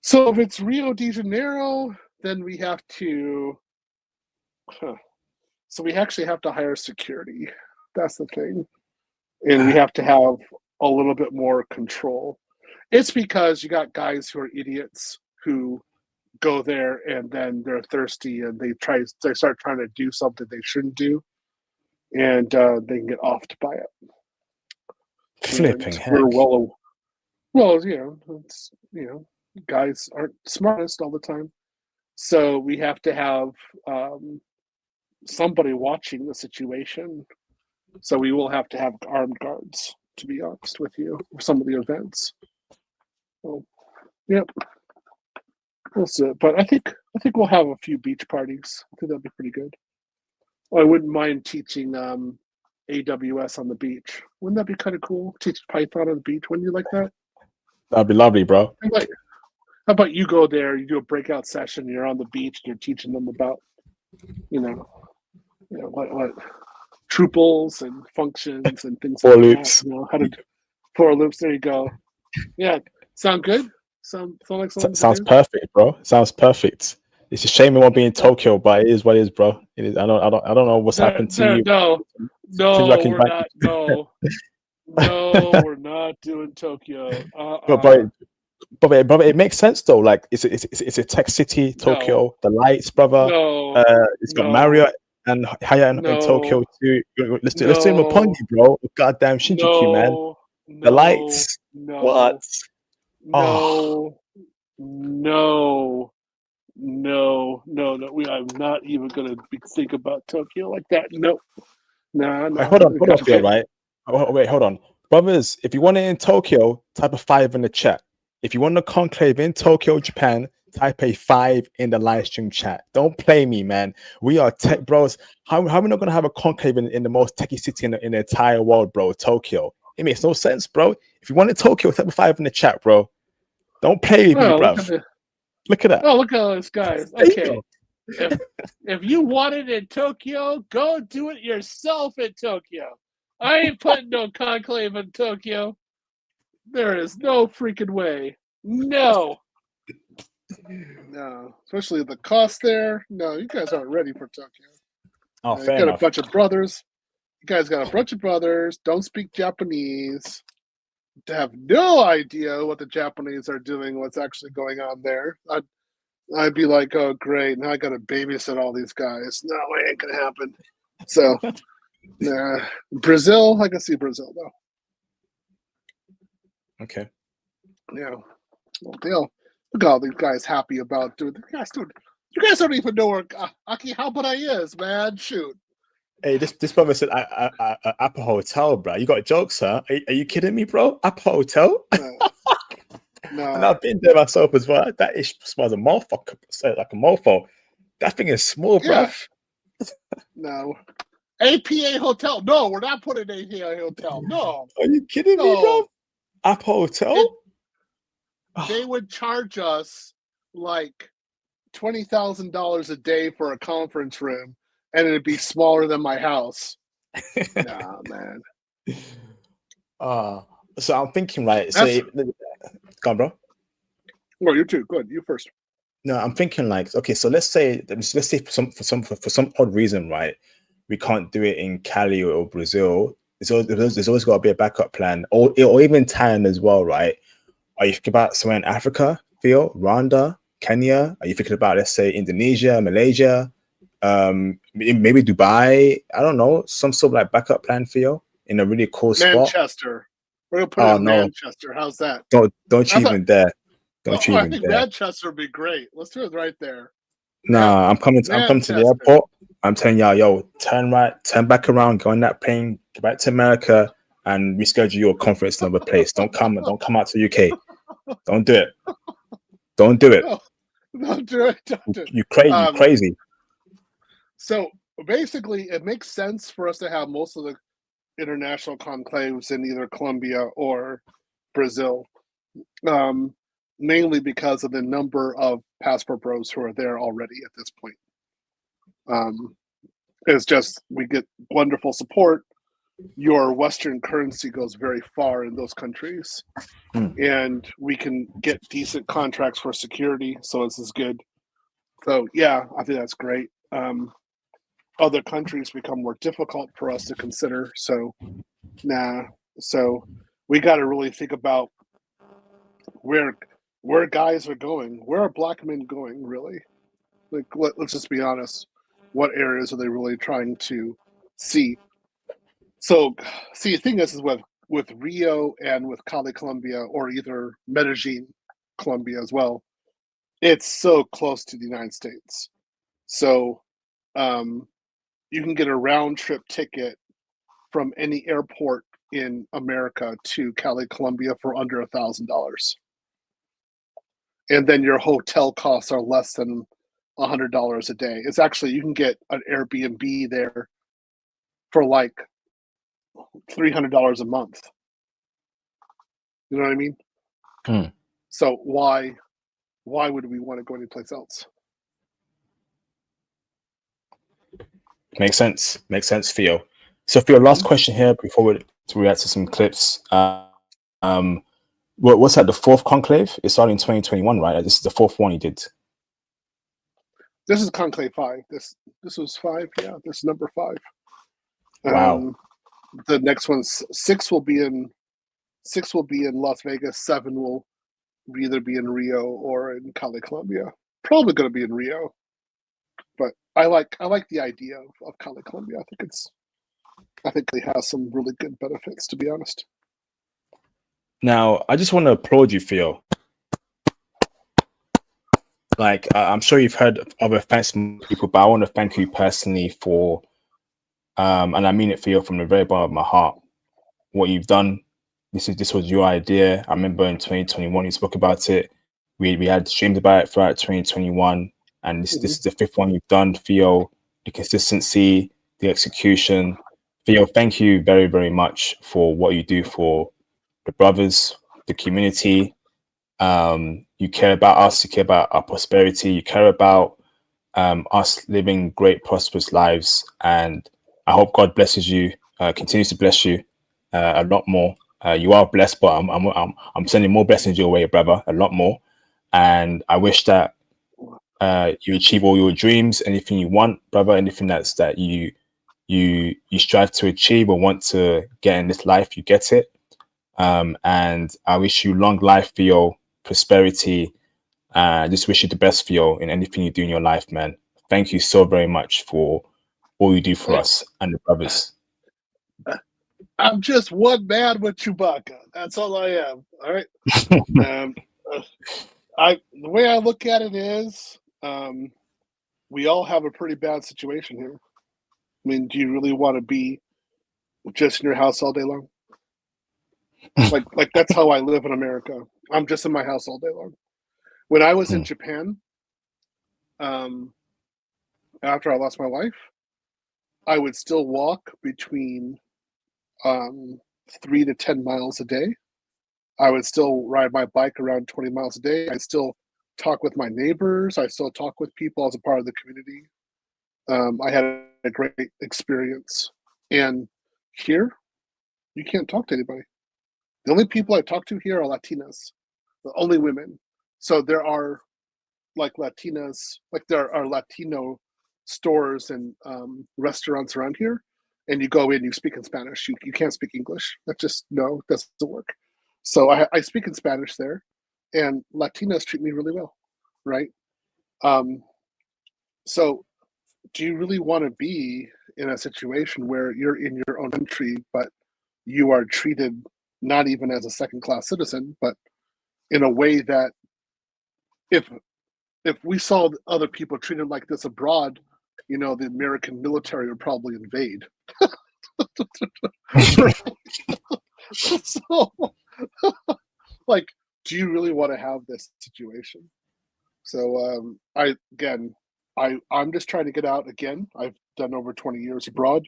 So if it's Rio de Janeiro, then we have to... So we actually have to hire security. That's the thing. And we have to have a little bit more control. It's because you got guys who are idiots who go there and then they're thirsty and they start trying to do something they shouldn't do, and they can get offed by it. Flipping heck. We're well, it's, guys aren't smartest all the time. So we have to have somebody watching the situation. So we will have to have armed guards, to be honest with you, for some of the events. So, yep. We'll see. But I think we'll have a few beach parties. I think that'd be pretty good. I wouldn't mind teaching AWS on the beach. Wouldn't that be kind of cool? Teach Python on the beach. Wouldn't you like that? That'd be lovely, bro. How about you go there, you do a breakout session, you're on the beach, you're teaching them about, what truples and functions and things for like loops. That. How to do for loops. There you go. Yeah, sound good? Sound like something? Sounds perfect, bro. Sounds perfect. It's a shame it won't be in Tokyo, but it is what it is, bro. It is. I don't know what's happened to you. No, we're not. No, we're not doing Tokyo. But it makes sense though. Like it's a tech city, Tokyo. No. The lights, brother. No. It's got Marriott and Hyatt in Tokyo too. Let's do Roppongi, bro. Goddamn Shinjuku, man. The lights. What? No. I'm not even gonna think about Tokyo like that. No. Wait, hold on, right? Wait, hold on, brothers. If you want it in Tokyo, type a 5 in the chat. If you want the conclave in Tokyo, Japan, type a 5 in the live stream chat. Don't play me, man. We are tech bros. How are we not gonna have a conclave in the most techie city in the entire world, bro? Tokyo. It makes no sense, bro. If you wanted Tokyo, type a 5 in the chat, bro. Don't play with me, Oh, bruv. Look at that. Oh, look at all those guys. Okay. If you want it in Tokyo, go do it yourself in Tokyo. I ain't putting no conclave in Tokyo. There is no freaking way. No. No. Especially the cost there. No, you guys aren't ready for Tokyo. Oh, You fair got enough. a bunch of brothers. You guys got a bunch of brothers. Don't speak Japanese. Have no idea what the Japanese are doing, what's actually going on there. I'd be like, oh, great. Now I got to babysit all these guys. No, it ain't going to happen. So, Brazil, I can see Brazil, though. Okay. Yeah. Well, look at all these guys happy about doing it. You guys don't even know where Akihabara is, man. Shoot. Hey, this brother said, Apple Hotel, bro. You got jokes, huh? Are you kidding me, bro? Apple Hotel? No. And I've been there myself as well. That ish smells a motherfucker, like a mofo. That thing is small, bruv. No. APA Hotel. No, we're not putting APA Hotel. No. Are you kidding me, bro? Apple Hotel? They would charge us like $20,000 a day for a conference room, and it'd be smaller than my house. Nah, man. So I'm thinking, right? So, go on, bro. Well, you too. Good. You first. No, I'm thinking like, okay, so let's say for some odd reason, right? We can't do it in Cali or Brazil. There's always got to be a backup plan, or even Thailand as well, right? Are you thinking about somewhere in Africa, Theo, Rwanda, Kenya? Are you thinking about, let's say, Indonesia, Malaysia, maybe Dubai? I don't know, some sort of like backup plan, Theo, in a really cool spot. Manchester. We're gonna put it in Manchester. How's that? Don't you even dare. Don't you even I think dare. Manchester would be great. Let's do it right there. Nah, I'm coming to the airport. I'm telling y'all, yo, turn right, turn back around, go on that plane, get back to America, and reschedule your conference in another place. Don't come out to UK. Don't do it. Don't do it. No, don't do it. Don't do it. You crazy. So basically, it makes sense for us to have most of the international conclaves in either Colombia or Brazil, mainly because of the number of passport bros who are there already at this point. It's just we get wonderful support. Your Western currency goes very far in those countries, and we can get decent contracts for security. So this is good. So yeah, I think that's great. Other countries become more difficult for us to consider. So So we got to really think about where guys are going. Where are black men going, really? Like, let's just be honest. What areas are they really trying to see? So, see, the thing is with Rio and with Cali, Colombia, or either Medellin, Colombia as well, it's so close to the United States. So, you can get a round trip ticket from any airport in America to Cali, Colombia for under $1,000. And then your hotel costs are less than $100 a day. It's actually, you can get an Airbnb there for like $300 a month. You know what I mean? So why would we want to go anyplace else? Makes sense, Theo. So for your last question here, before we react to some clips, what's that? The fourth conclave? It started in 2021, right? This is the fourth one you did. This is conclave 5. This was 5. Yeah, this is number 5. Wow. The next one's 6 will be in Las Vegas. 7 will either be in Rio or in Cali, Colombia. Probably going to be in Rio, but I like the idea of Cali, Colombia. I think it has some really good benefits, to be honest. Now, I just want to applaud you, Theo. Like, I'm sure you've heard other thanks from people, but I want to thank you personally for, and I mean it, Theo, from the very bottom of my heart. What you've done. This was your idea. I remember in 2021 you spoke about it. We had streamed about it throughout 2021, and this is the 5th one you've done, Theo. The consistency, the execution. Theo, thank you very, very much for what you do for the brothers, the community. You care about us, you care about our prosperity, you care about us living great, prosperous lives. And I hope God blesses you, continues to bless you a lot more. You are blessed, but I'm sending more blessings your way, brother, a lot more. And I wish that you achieve all your dreams, anything you want, brother, anything that you strive to achieve or want to get in this life, you get it. And I wish you long life for your prosperity. Just wish you the best for you in anything you do in your life, man. Thank you so very much for all you do for us and the brothers. I'm just one man with Chewbacca. That's all I am. All right. The way I look at it is, we all have a pretty bad situation here. I mean, do you really want to be just in your house all day long? Like that's how I live in America. I'm just in my house all day long. When I was in Japan, after I lost my wife, I would still walk between 3 to 10 miles a day. I would still ride my bike around 20 miles a day. I still talk with my neighbors. I still talk with people as a part of the community. I had a great experience. And here, you can't talk to anybody. The only people I talk to here are Latinas, the only women. So there are like Latinas, like there are Latino stores and restaurants around here. And you go in, you speak in Spanish. You can't speak English. That just, no, doesn't work. So I speak in Spanish there, and Latinas treat me really well, right? So do you really want to be in a situation where you're in your own country, but you are treated not even as a second-class citizen, but in a way that if we saw other people treated like this abroad, you know, the American military would probably invade. So, like, do you really want to have this situation? So, I'm just trying to get out again. I've done over 20 years abroad.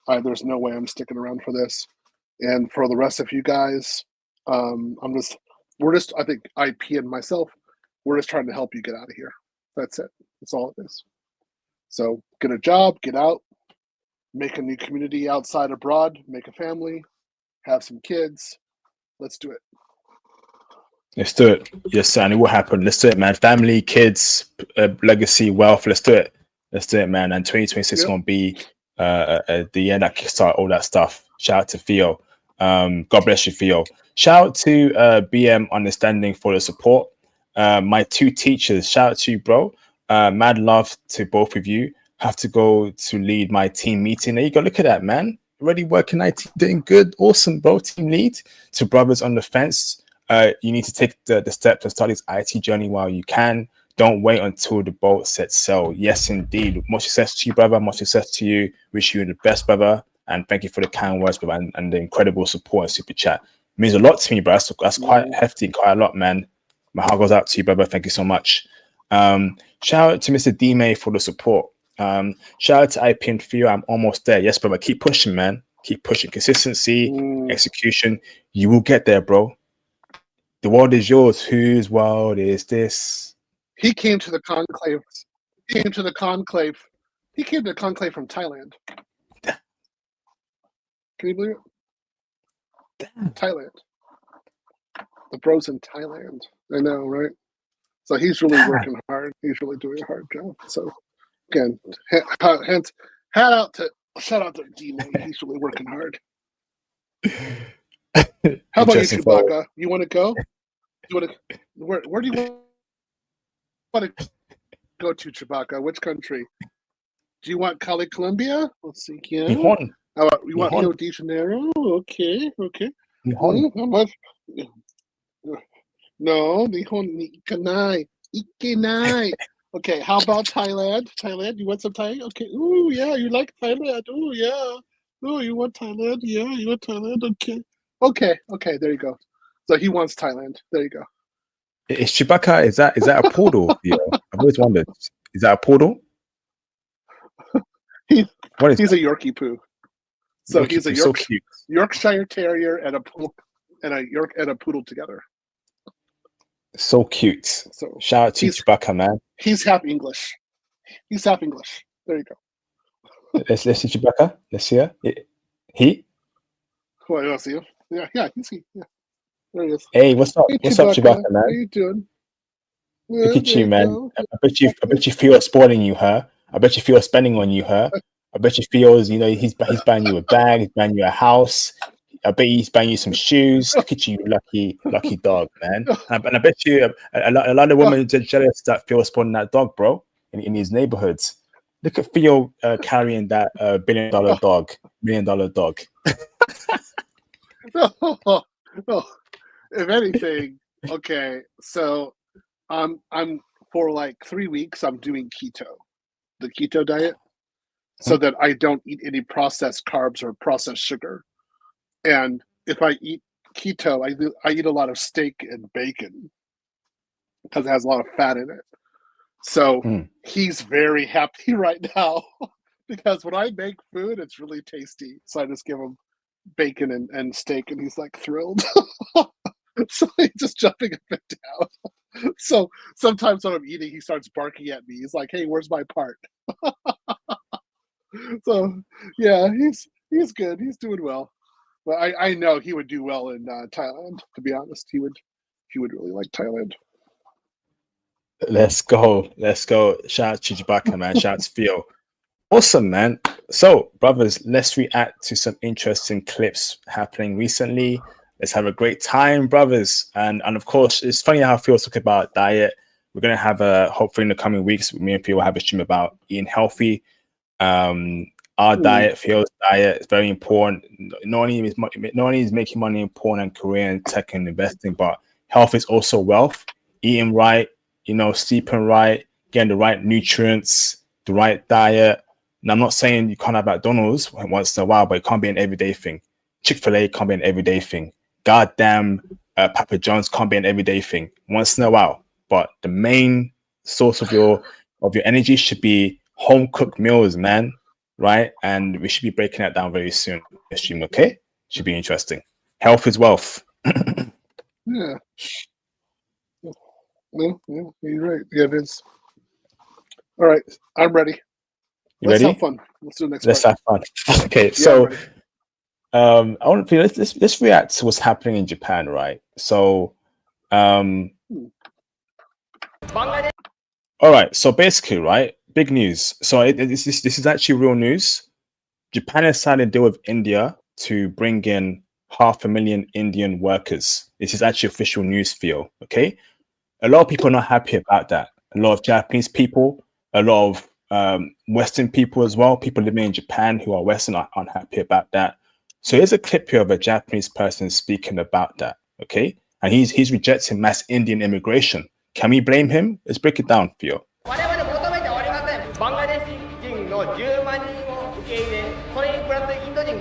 There's no way I'm sticking around for this. And for the rest of you guys, I think IP and myself, we're just trying to help you get out of here. That's it. That's all it is. So get a job, get out, make a new community outside abroad, make a family, have some kids. Let's do it. Let's do it. Yes, sir. And it will happen. Let's do it, man. Family, kids, legacy, wealth. Let's do it. Let's do it, man. And 2026 is going to be the year that kickstart all that stuff. Shout out to Theo. God bless you, Theo. Shout out to BM Understanding for the support. My two teachers, shout out to you, bro. Mad love to both of you. Have to go to lead my team meeting. There you go. Look at that, man. Already working IT, doing good. Awesome, bro. Team lead. To brothers on the fence. You need to take the steps and start this IT journey while you can. Don't wait until the boat sets sail. Yes, indeed. Much success to you, brother. Much success to you. Wish you the best, brother. And thank you for the kind words, brother, and the incredible support and super chat. It means a lot to me, bro. That's quite hefty, quite a lot, man. My heart goes out to you, brother. Thank you so much. Shout out to Mr. D-May for the support. Shout out to IP and Theo. I'm almost there. Yes, brother. Keep pushing, man. Keep pushing. Consistency, execution. You will get there, bro. The world is yours. Whose world is this? He came to the conclave. He came to the conclave from Thailand. Can you believe it? Damn. Thailand. The bros in Thailand. I know, right? So he's really working hard. He's really doing a hard job. So again, shout out to D-Man. He's really working hard. How about you, Chewbacca? You want to go? Where do you want to go to, Chewbacca? Which country? Do you want Cali, Colombia? Let's see. Yeah. Nihon. How about you want Rio de Janeiro? Okay. Nihon. How much? No, Nihon Ikanai. Ikanai. Okay, how about Thailand? Thailand, you want some Thai? Okay. Ooh, yeah, you like Thailand. Ooh, yeah. Ooh, you want Thailand? Yeah, you want Thailand? Okay, there you go. So he wants Thailand. There you go. Is Chewbacca, is that a portal? Yeah, I've always wondered. Is that a portal? He's a Yorkie poo. So he's a so Yorkshire Terrier and and a poodle together. So cute. So shout out to Chewbacca, man. He's half English. There you go. Let's see Chewbacca. Let's see her. He? Oh, I don't see him. Yeah, he's he. Yeah, there he is. Hey, what's up? Hey, What's up, Chewbacca, man? How you doing? Look at you, man. I bet you feel spoiling you, her. I bet you feel spending on you, her. I bet you feels, he's buying you a bag, he's buying you a house. I bet he's buying you some shoes. Look at you, lucky dog, man. And I bet you a lot of women are jealous that Phil spawning that dog, bro, in these neighborhoods. Look at Theo carrying that $1 billion dog, $1 million dog. No. If anything, okay. So I'm for like 3 weeks. I'm doing the keto diet, so that I don't eat any processed carbs or processed sugar. And if I eat keto, I eat a lot of steak and bacon because it has a lot of fat in it. So he's very happy right now because when I make food, it's really tasty. So I just give him bacon and steak, and he's like thrilled. So he's just jumping up and down. So sometimes when I'm eating, he starts barking at me. He's like, "Hey, where's my part?" So yeah, he's good. He's doing well. But I know he would do well in Thailand. To be honest, he would really like Thailand. Let's go. Shout out to Chewbacca, man. Shout out to Theo. Awesome, man. So, brothers, let's react to some interesting clips happening recently. Let's have a great time, brothers. And of course, it's funny how Theo talk about diet. We're gonna have hopefully in the coming weeks, me and Theo will have a stream about eating healthy. Our diet, Theo's diet, is very important. Not only is making money important and career and tech and investing, but health is also wealth. Eating right, sleeping right, getting the right nutrients, the right diet. And I'm not saying you can't have McDonald's once in a while, but it can't be an everyday thing. Chick-fil-A can't be an everyday thing. Goddamn, Papa John's can't be an everyday thing. Once in a while, but the main source of your energy should be home cooked meals, man. Right? And we should be breaking that down very soon. Okay? Should be interesting. Health is wealth. Yeah. No, you're right. Yeah, it is. All right, I'm ready. Let's have fun. Let's do the next. Let's have fun. Okay, so I want to let's react to what's happening in Japan, right? So, all right. So basically, right, big news. So this is actually real news. Japan has signed a deal with India to bring in 500,000 Indian workers. This is actually official news, Theo. Okay, a lot of people are not happy about that. A lot of Japanese people, a lot of Western people as well, people living in Japan who are Western are unhappy about that. So here's a clip here of a Japanese person speaking about that. Okay, and he's rejecting mass Indian immigration. Can we blame him? Let's break it down, Theo.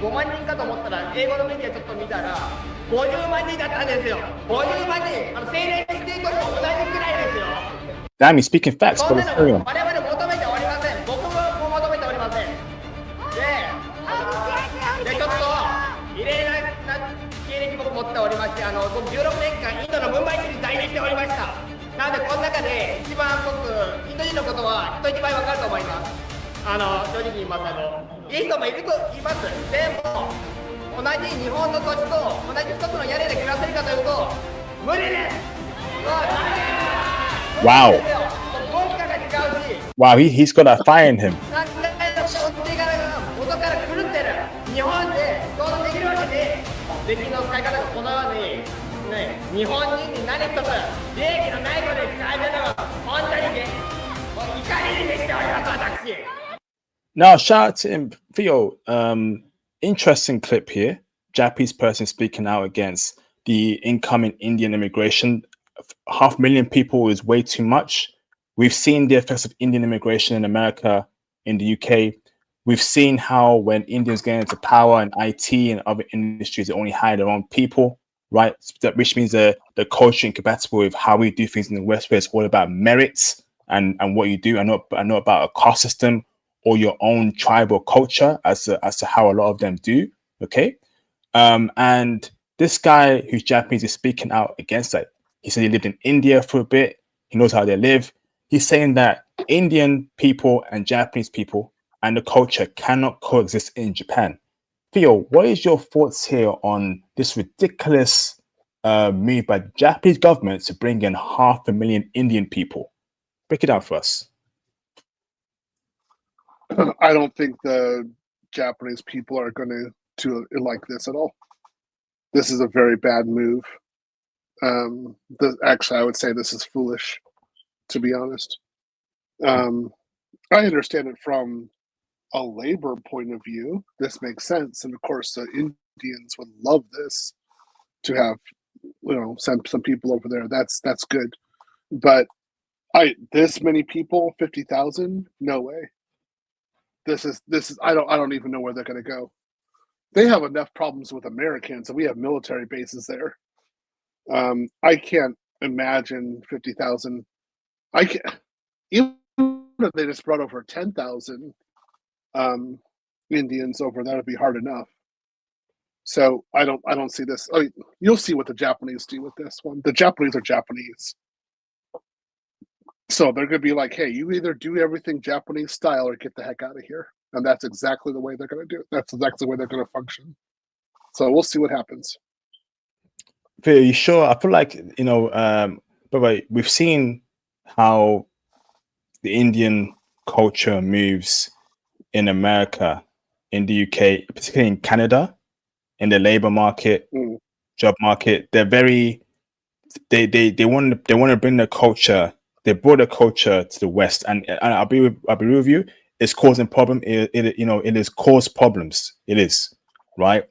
5万人かと思ったら英語のメディアちょっと見たら50万人だったんですよ。50万人、政令指定都市と同じくらいですよ。Damn, he's speaking facts, but let's carry on. 我々求めておりません。僕も求めておりません。でちょっと異例な経歴僕持っておりまして、僕16年間インドのムンバイ市に在住しておりました。なのでこの中で一番僕インド人のことは人一倍わかると思います。正直言います。いい人もいると言います。でも同じ日本の土地と同じ一つの屋根で暮らせるかというと無理です。Wow. Wow, he's got that fire in him. 元から狂ってる。日本で想像できるわけで、税金の使い方がこのように、ね、日本人に何一つ利益のないことで使えてるのが本当に怒りにしております、私。Now, shout out to him, Theo. Interesting clip here. Japanese person speaking out against the incoming Indian immigration. 500,000 people is way too much. We've seen the effects of Indian immigration in America, in the UK. We've seen how when Indians get into power and IT and other industries, they only hire their own people, right? Which means they're culturally incompatible with how we do things in the West, where it's all about merits and what you do, and not about a caste system or your own tribal culture as to how a lot of them do. Okay. And This guy who's Japanese is speaking out against that. He said he lived in India for a bit. He knows how they live. He's saying that Indian people and Japanese people and the culture cannot coexist in Japan. Theo, what is your thoughts here on this ridiculous move by the Japanese government to bring in 500,000 Indian people? Break it down for us. I don't think the Japanese people are going to like this at all. This is a very bad move. Actually, I would say this is foolish, to be honest. I understand it from a labor point of view. This makes sense, and of course, the Indians would love this to have, send some people over there. That's good, but this many people, 50,000, no way. This is I don't even know where they're going to go. They have enough problems with Americans, and we have military bases there. I can't imagine 50,000. I can't, even if they just brought over 10,000 Indians over, that would be hard enough. So I don't see this. I mean, you'll see what the Japanese do with this one. The Japanese are Japanese. So they're going to be like, hey, you either do everything Japanese style or get the heck out of here. And that's exactly the way they're going to do it. That's exactly the way they're going to function. So we'll see what happens. Are you sure? I feel like, but we've seen how the Indian culture moves in America, in the UK, particularly in Canada, in the labor market, job market. They're very, they want to bring the culture. They brought the culture to the West, and I'll be real with you. It's causing problem. It is caused problems. It is, right.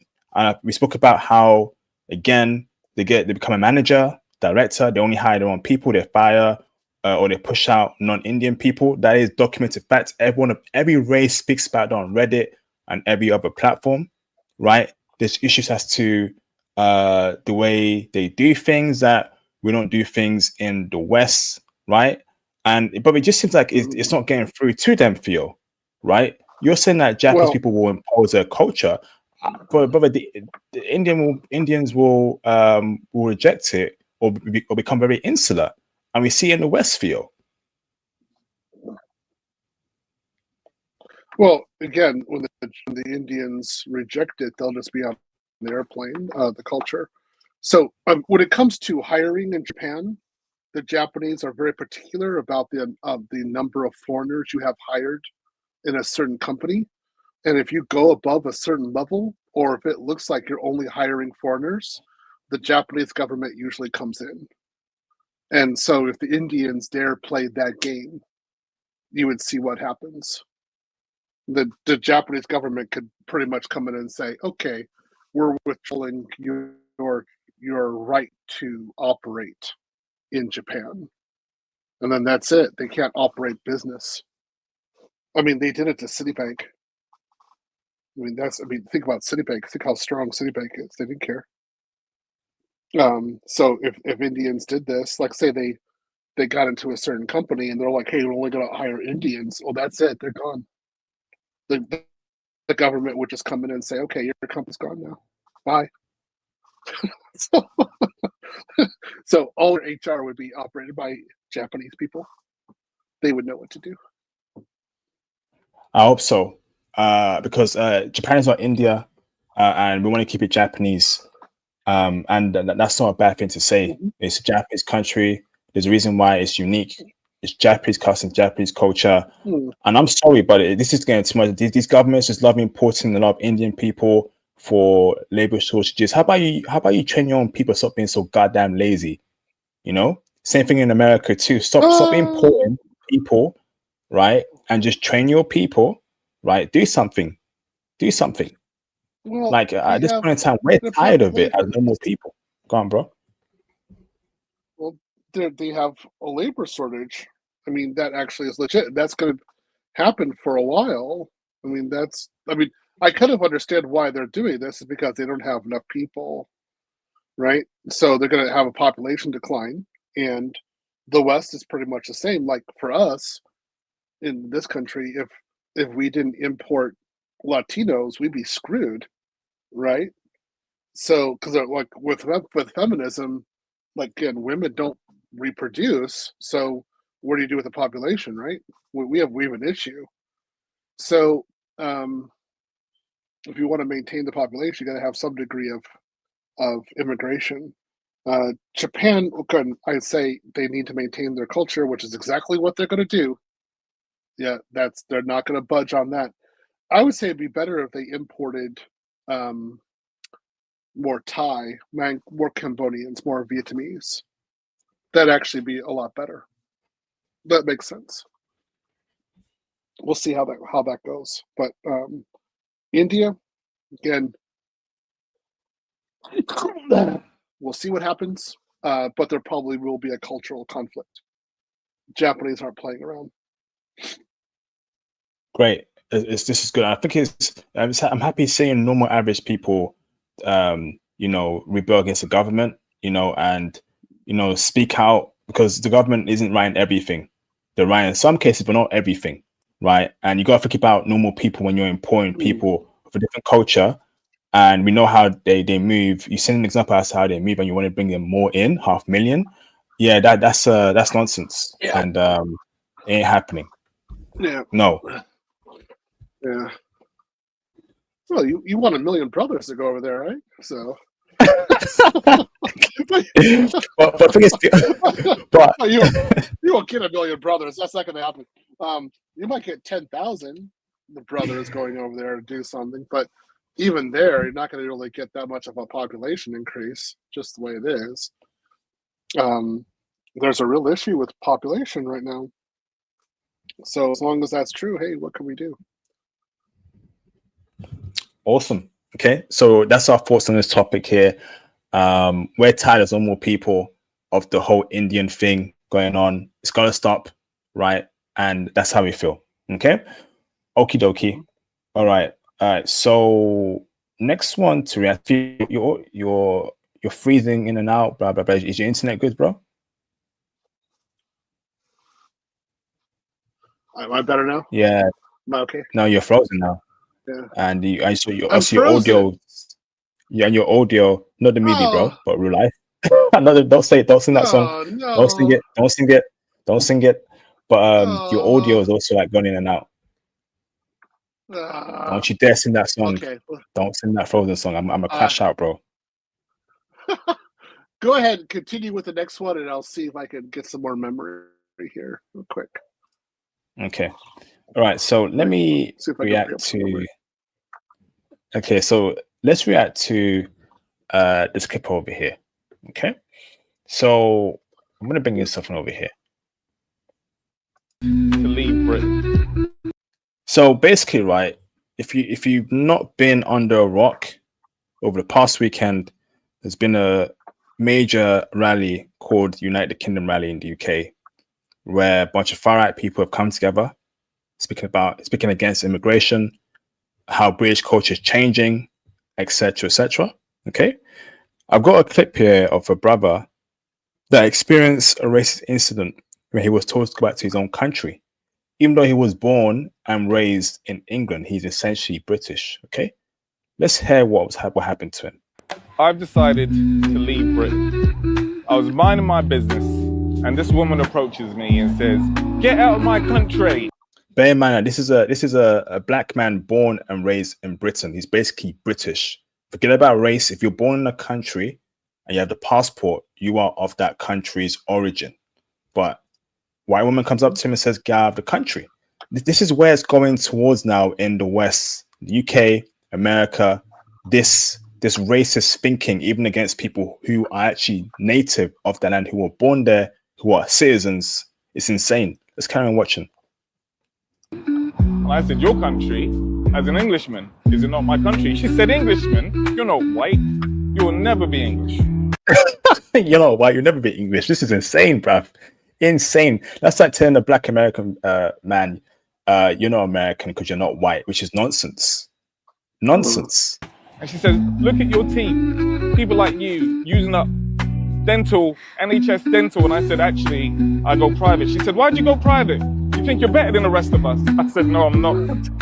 We spoke about how, again, they become a manager, director. They only hire their own people. They fire or they push out non-Indian people. That is documented fact. Every race speaks about it on Reddit and every other platform, right? There's issues as to the way they do things, that we don't do things in the West, right? But it just seems like it's not getting through to them, Theo, right? You're saying that Japanese people will impose a culture, but the Indians will reject it or become very insular, and we see in the West, Theo. Well, again, when the Indians reject it, they'll just be on the airplane, the culture. So when it comes to hiring in Japan, the Japanese are very particular about the number of foreigners you have hired in a certain company. And if you go above a certain level, or if it looks like you're only hiring foreigners, the Japanese government usually comes in. And so if the Indians dare play that game, you would see what happens. The Japanese government could pretty much come in and say, okay, we're withholding your right to operate in Japan. And then that's it. They can't operate business. I mean, they did it to Citibank. Think about Citibank. Think how strong Citibank is. They didn't care. So if Indians did this, like say they got into a certain company and they're like, hey, we're only going to hire Indians. Well, that's it. They're gone. The government would just come in and say, okay, your company's gone now. Bye. So all their HR would be operated by Japanese people. They would know what to do. I hope so, because Japan is not India, and we want to keep it Japanese. And that's not a bad thing to say. Mm-hmm. It's a Japanese country. There's a reason why it's unique. It's Japanese customs, Japanese culture. And I'm sorry, but this is getting too much. These governments just love importing a lot of Indian people for labor shortages. How about you train your own people? Stop being so goddamn lazy. Same thing in America too. Stop importing people, right? And just train your people, right? Do something. Well, at this point in time, we're tired of it as normal people. Go on, bro. Well, they have a labor shortage. I mean, that actually is legit. That's going to happen for a while. I kind of understand why they're doing this, is because they don't have enough people, right? So they're going to have a population decline, and the West is pretty much the same. Like for us in this country, if we didn't import Latinos, we'd be screwed, right? So, because like with feminism, like again, women don't reproduce. So, what do you do with the population, right? We have an issue. So, if you want to maintain the population, you got to have some degree of immigration. Japan, again, I'd say they need to maintain their culture, which is exactly what they're going to do. Yeah, they're not going to budge on that. I would say it'd be better if they imported more Thai, more Cambodians, more Vietnamese. That'd actually be a lot better. That makes sense. We'll see how that goes. But India, again, we'll see what happens. But there probably will be a cultural conflict. Japanese aren't playing around. Great. This is good. I think I'm happy seeing normal average people, rebel against the government, and speak out, because the government isn't writing everything. They're writing in some cases, but not everything, right? And you got to think about normal people when you're employing people of a different culture, and we know how they move. You send an example as to how they move, and you want to bring them more in, 500,000. Yeah, that's nonsense, and it ain't happening. Yeah. No. Yeah. Well, you want 1 million brothers to go over there, right? So. but you won't get 1 million brothers. That's not going to happen. You might get 10,000 brothers going over there to do something, but even there, you're not going to really get that much of a population increase. Just the way it is. There's a real issue with population right now. So as long as that's true, hey, what can we do? Awesome. Okay, so that's our thoughts on this topic here. We're tired as normal people of the whole Indian thing going on. It's got to stop, right? And that's how we feel. Okay, okie dokie. All right. So next one to react. You're freezing in and out. Blah blah blah. Is your internet good, bro? Am I better now? Yeah. Am I okay? No, you're frozen now. Yeah. And I saw your audio. Yeah, and your audio, not the movie, bro, but real life. Don't sing that song. No. Don't sing it. But your audio is also like going in and out. Don't you dare sing that song. Okay. Don't sing that Frozen song. I'm gonna crash out, bro. Go ahead and continue with the next one, and I'll see if I can get some more memory here real quick. Okay. All right. So let me react to. Okay, so let's react to this clip over here. Okay. So I'm gonna bring this something over here. To leave Britain. So basically, right, if you've not been under a rock over the past weekend, there's been a major rally called United Kingdom Rally in the UK, where a bunch of far-right people have come together, speaking against immigration, how British culture is changing, etc., etc. Okay, I've got a clip here of a brother that experienced a racist incident where he was told to go back to his own country. Even though he was born and raised in England, he's essentially British. Okay, let's hear what happened to him. I've decided to leave Britain. I was minding my business, and this woman approaches me and says, "Get out of my country." Bear in mind, this is a black man born and raised in Britain. He's basically British. Forget about race. If you're born in a country and you have the passport, you are of that country's origin. But white woman comes up to him and says, "Get out of the country." This is where it's going towards now in the West, the UK, America. This racist thinking, even against people who are actually native of the land, who were born there, who are citizens, it's insane. Let's carry on watching. And I said, "Your country, as an Englishman, is it not my country?" She said, "Englishman, you're not white. You will never be English." You're not white. You'll never be English. This is insane, bruv. Insane. That's like telling a black American man, you're not American because you're not white, which is nonsense. Nonsense. And she says, "Look at your teeth. People like you using up dental, NHS dental." And I said, "Actually, I go private." She said, "Why'd you go private? You think you're better than the rest of us?" I said, "No, I'm not."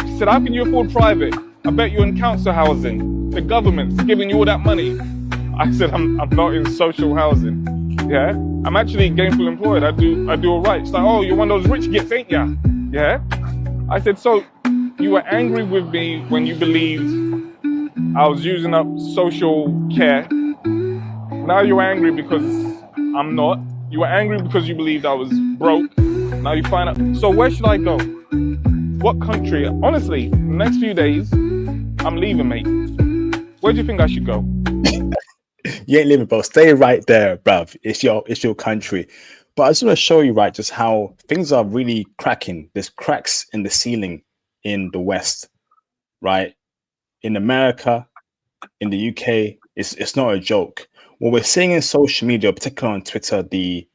She said, "How can you afford private? I bet you're in council housing." The government's giving you all that money. I said, I'm not in social housing. Yeah, I'm actually gainful employed. I do all right. It's like, oh, you're one of those rich gits, ain't ya? Yeah. I said, so you were angry with me when you believed I was using up social care. Now you're angry because I'm not. You were angry because you believed I was broke. Now you find out. So where should I go? What country? Honestly, the next few days, I'm leaving, mate. Where do you think I should go? You ain't leaving, bro. Stay right there, bruv. It's your country. But I just want to show you, right, just how things are really cracking. There's cracks in the ceiling in the West, right? In America, in the UK, it's not a joke. What we're seeing in social media, particularly on Twitter, the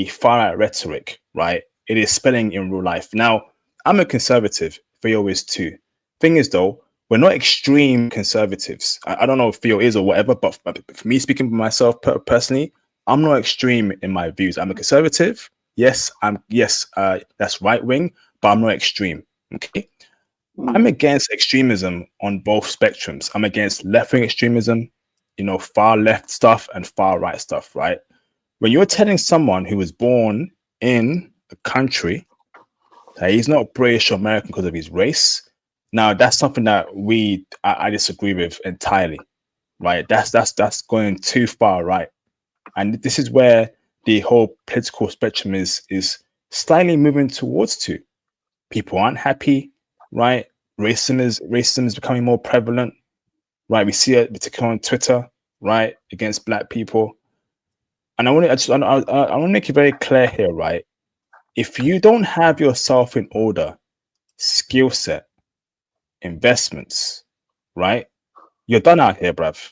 far-right rhetoric, right? It is spilling in real life. Now, I'm a conservative. Theo is too. Thing is, though, we're not extreme conservatives. I don't know if Theo is or whatever, but for me, speaking for myself personally, I'm not extreme in my views. I'm a conservative. Yes, that's right wing, but I'm not extreme. Okay. I'm against extremism on both spectrums. I'm against left-wing extremism, far left stuff and far right stuff, right? When you're telling someone who was born in a country that he's not British or American because of his race, now that's something that I disagree with entirely, right? That's going too far right. And this is where the whole political spectrum is slightly moving towards to. People aren't happy, right? Racism is becoming more prevalent, right? We see it particularly on Twitter, right, against Black people. And I want to make it very clear here, right? If you don't have yourself in order, skill set, investments, right, you're done out here, bruv.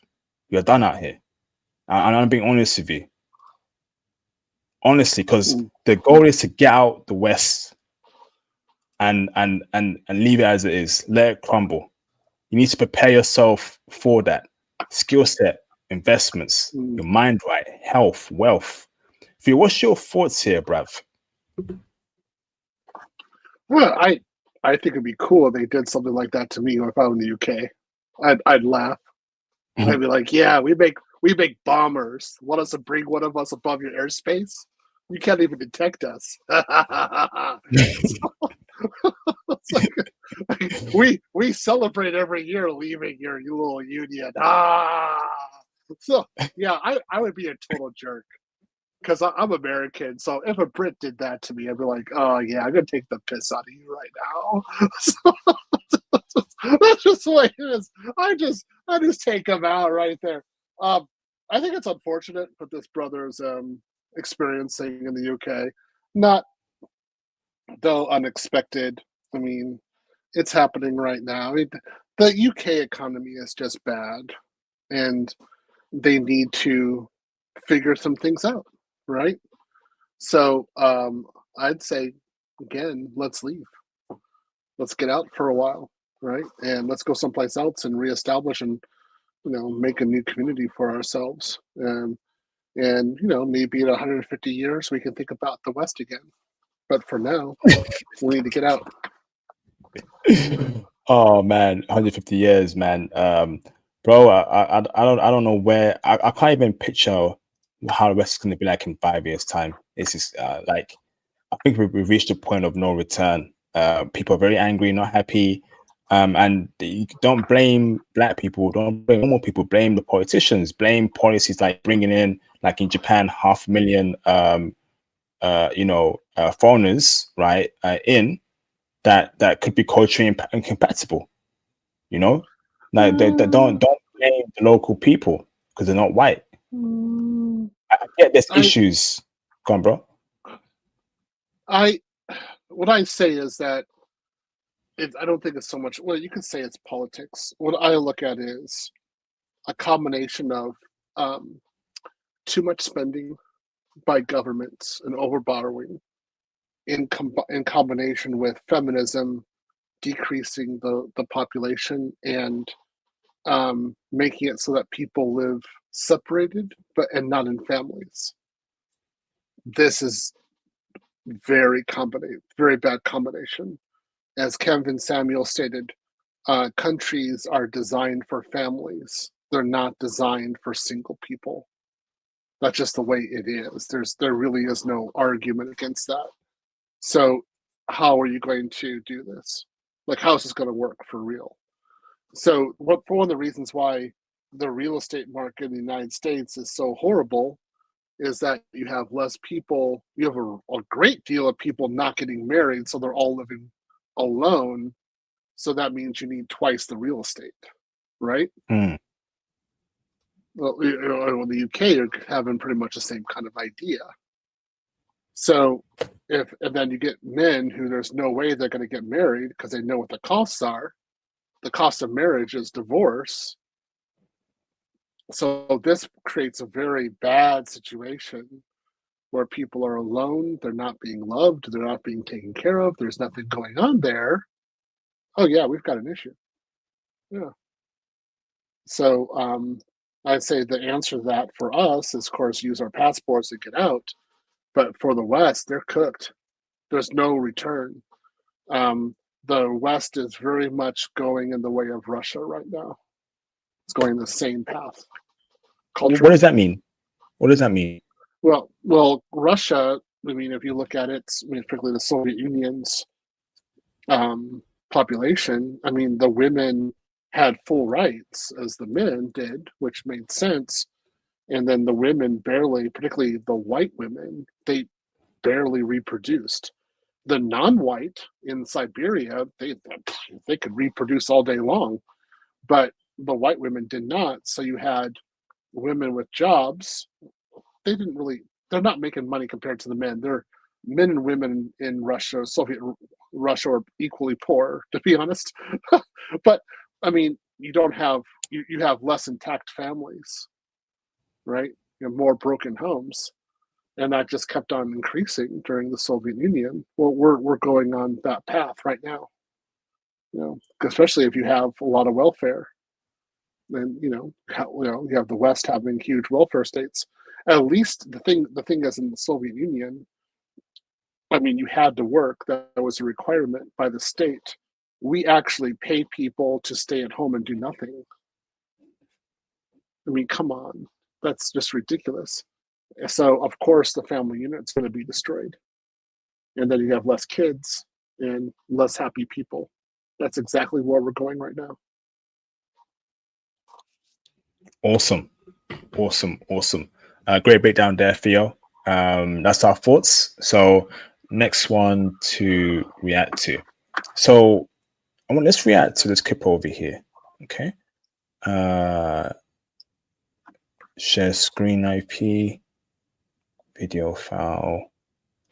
You're done out here. And I'm being honest with you. Honestly, because the goal is to get out the West and leave it as it is. Let it crumble. You need to prepare yourself for that. Skill set, investments, your mind right, health, wealth. Theo, what's your thoughts here, bruv? Well, I think it'd be cool if they did something like that to me if I was in the UK. I'd laugh. I'd be like, yeah, we make bombers. Want us to bring one of us above your airspace? You can't even detect us. we celebrate every year leaving your little union. So yeah, I would be a total jerk because I'm American. So if a Brit did that to me, I'd be like, oh yeah, I'm gonna take the piss out of you right now. So, that's just the way it is. I just take them out right there. I think it's unfortunate what this brother's experiencing in the UK. Not though unexpected. I mean, it's happening right now. The UK economy is just bad, and they need to figure some things out, right? So I'd say, again, let's leave. Let's get out for a while, right? And let's go someplace else and reestablish and make a new community for ourselves. And maybe in 150 years we can think about the West again. But for now, we need to get out. Oh man, 150 years, man. Bro, I don't know where I can't even picture how the West is going to be like in 5 years' time. It's just like I think we've reached a point of no return. People are very angry, not happy. And you don't blame Black people, don't blame normal people, blame the politicians, blame policies like bringing in, like in Japan, 500,000 foreigners, right, in that could be culturally incompatible. Like they don't blame the local people because they're not white. I get there's issues. Go on, bro. What I say is that I don't think it's so much. Well, you could say it's politics. What I look at is a combination of too much spending by governments and overborrowing, in combination with feminism decreasing the population and making it so that people live separated and not in families. This is very bad combination. As Kevin Samuel stated, countries are designed for families. They're not designed for single people. That's just the way it is. There really is no argument against that. So how are you going to do this? Like, how is this going to work for real? So one of the reasons why the real estate market in the United States is so horrible is that you have less people. You have a great deal of people not getting married, so they're all living alone. So that means you need twice the real estate, right? Mm. Well, in the UK, you're having pretty much the same kind of idea. So and then you get men who there's no way they're going to get married because they know what the costs are. The cost of marriage is divorce. So this creates a very bad situation where people are alone, they're not being loved, they're not being taken care of, there's nothing going on there. Oh yeah, we've got an issue. Yeah. So I'd say the answer to that for us is, of course, use our passports and get out. But for the West, they're cooked. There's no return. The West is very much going in the way of Russia right now. It's going the same path. What does that mean? What does that mean? Well, Russia, I mean, if you look at it, I mean, particularly the Soviet Union's population, I mean, the women had full rights as the men did, which made sense. And then the women barely, particularly the white women, they barely reproduced. The non-white in Siberia, they could reproduce all day long, but the white women did not. So you had women with jobs. They're not making money compared to the men. They're men and women in Russia, Soviet Russia, are equally poor, to be honest. But I mean, you have less intact families, right? You have more broken homes, and that just kept on increasing during the Soviet Union. Well, we're going on that path right now, especially if you have a lot of welfare. And you have the West having huge welfare states. At least the thing is, in the Soviet Union, I mean, you had to work. That was a requirement by the state. We actually pay people to stay at home and do nothing. I mean, come on, that's just ridiculous. So of course the family unit's going to be destroyed, and then you have less kids and less happy people. That's exactly where we're going right now. Awesome. Great breakdown there, Theo. That's our thoughts. So next one to react to. So let's react to this clip over here. Okay. Share screen IP, video file,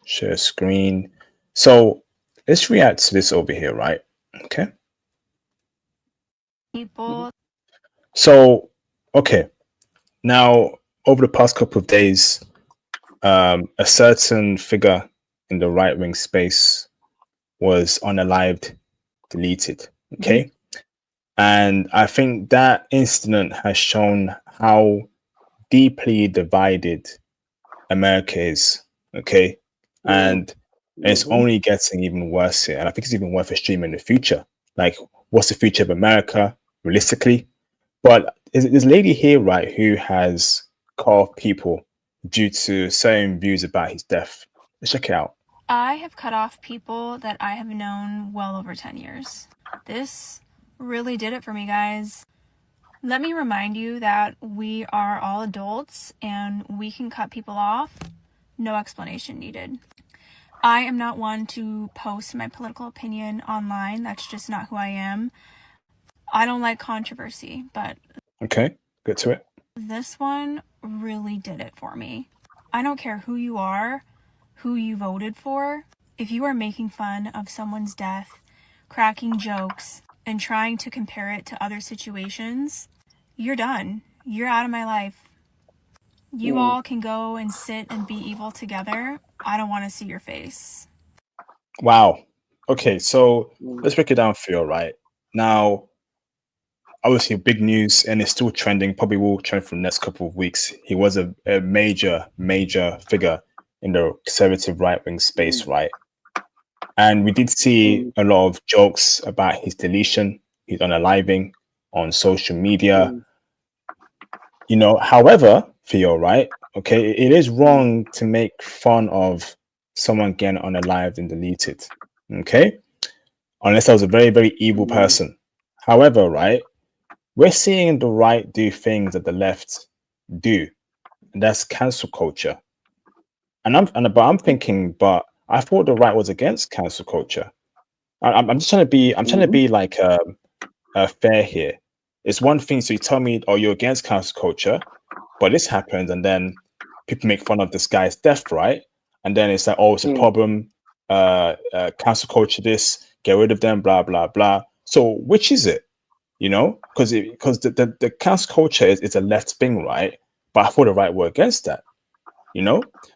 share screen. So let's react to this over here, right? Okay. People. So, okay. Now, over the past couple of days, a certain figure in the right-wing space was unalived, deleted. Okay. And I think that incident has shown how deeply divided America is. Okay. And it's only getting even worse here. And I think it's even worth a stream in the future. Like, what's the future of America realistically? But there's a lady here, right, who has cut off people due to certain views about his death. Let's check it out. I have cut off people that I have known well over 10 years. This really did it for me, guys. Let me remind you that we are all adults and we can cut people off. No explanation needed. I am not one to post my political opinion online. That's just not who I am. I don't like controversy, but... Okay, get to it. This one really did it for me. I don't care who you are, who you voted for. If you are making fun of someone's death, cracking jokes, and trying to compare it to other situations, you're done. You're out of my life. You all can go and sit and be evil together. I don't want to see your face. Wow. Okay, so let's break it down for you, right? Now, obviously big news, and it's still trending, probably will trend for the next couple of weeks. He was a major figure in the conservative right-wing space, right? And we did see a lot of jokes about his deletion. He's unaliving on social media. However, Theo, right? Okay, it is wrong to make fun of someone getting unalived and deleted. Okay, unless I was a very, very evil person. However, right, we're seeing the right do things that the left do, and that's cancel culture. But I'm thinking, but I thought the right was against cancel culture. I'm just trying to be like fair here. It's one thing, so you tell me, oh, you're against cancel culture, but this happens, and then people make fun of this guy's death, right? And then it's like, oh, it's a problem. Cancel culture, this, get rid of them, blah blah blah. So which is it? Because the cancel culture is a left thing, right? But I thought the right were against that.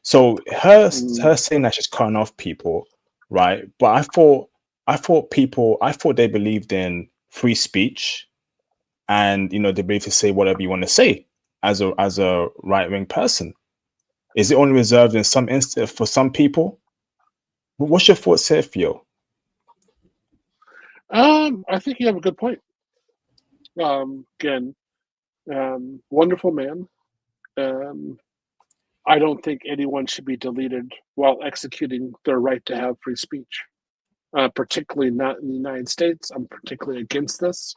So her saying that she's cutting off people, right? But I thought they believed in free speech, and the ability to say whatever you want to say as a right-wing person. Is it only reserved in some instance for some people? What's your thoughts here, Theo? I think you have a good point. Again, wonderful man. I don't think anyone should be deleted while executing their right to have free speech, particularly not in the United States. I'm particularly against this.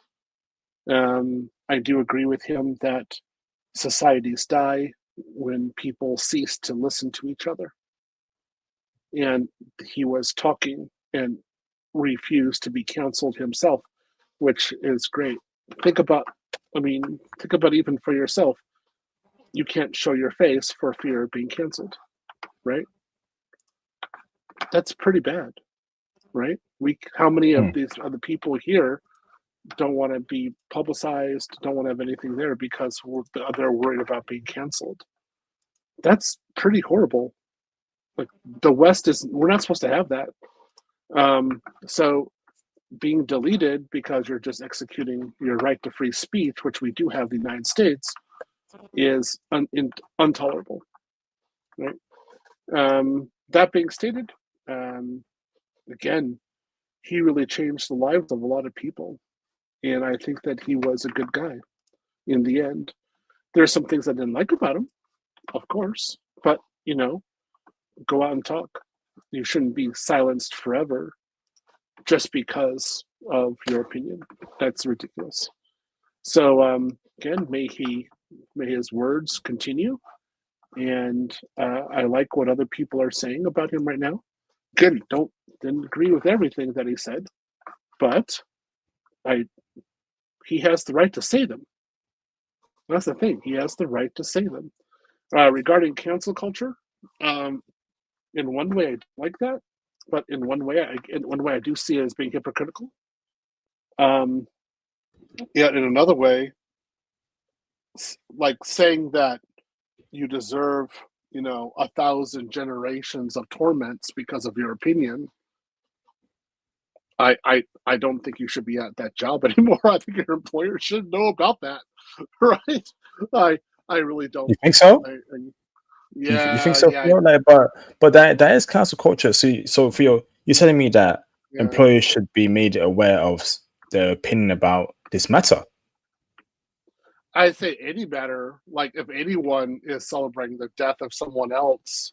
I do agree with him that societies die when people cease to listen to each other. And he was talking and refused to be canceled himself, which is great. Think about even for yourself. You can't show your face for fear of being canceled, right? That's pretty bad, right? How many of these other people here don't want to be publicized, don't want to have anything there because they're worried about being canceled? That's pretty horrible. Like, the West we're not supposed to have that. So being deleted because you're just executing your right to free speech, which we do have in the United States, is intolerable, right? That being stated, again, he really changed the lives of a lot of people, and I think that he was a good guy in the end. There's some things I didn't like about him, of course, but go out and talk. You shouldn't be silenced forever just because of your opinion. That's ridiculous. So again, may his words continue, and I like what other people are saying about him right now. Again, didn't agree with everything that he said, but he has the right to say them. That's the thing. He has the right to say them. Regarding cancel culture, in one way I like that, but in one way I do see it as being hypocritical. Yet in another way, like saying that you deserve 1,000 generations of torments because of your opinion, I don't think you should be at that job anymore. I think your employer should know about that, right? I really don't. You think so? Yeah, you think so, yeah. Theo? Like, but that is cancel culture. So Theo, you're telling me that employers should be made aware of their opinion about this matter? I say any matter. Like, if anyone is celebrating the death of someone else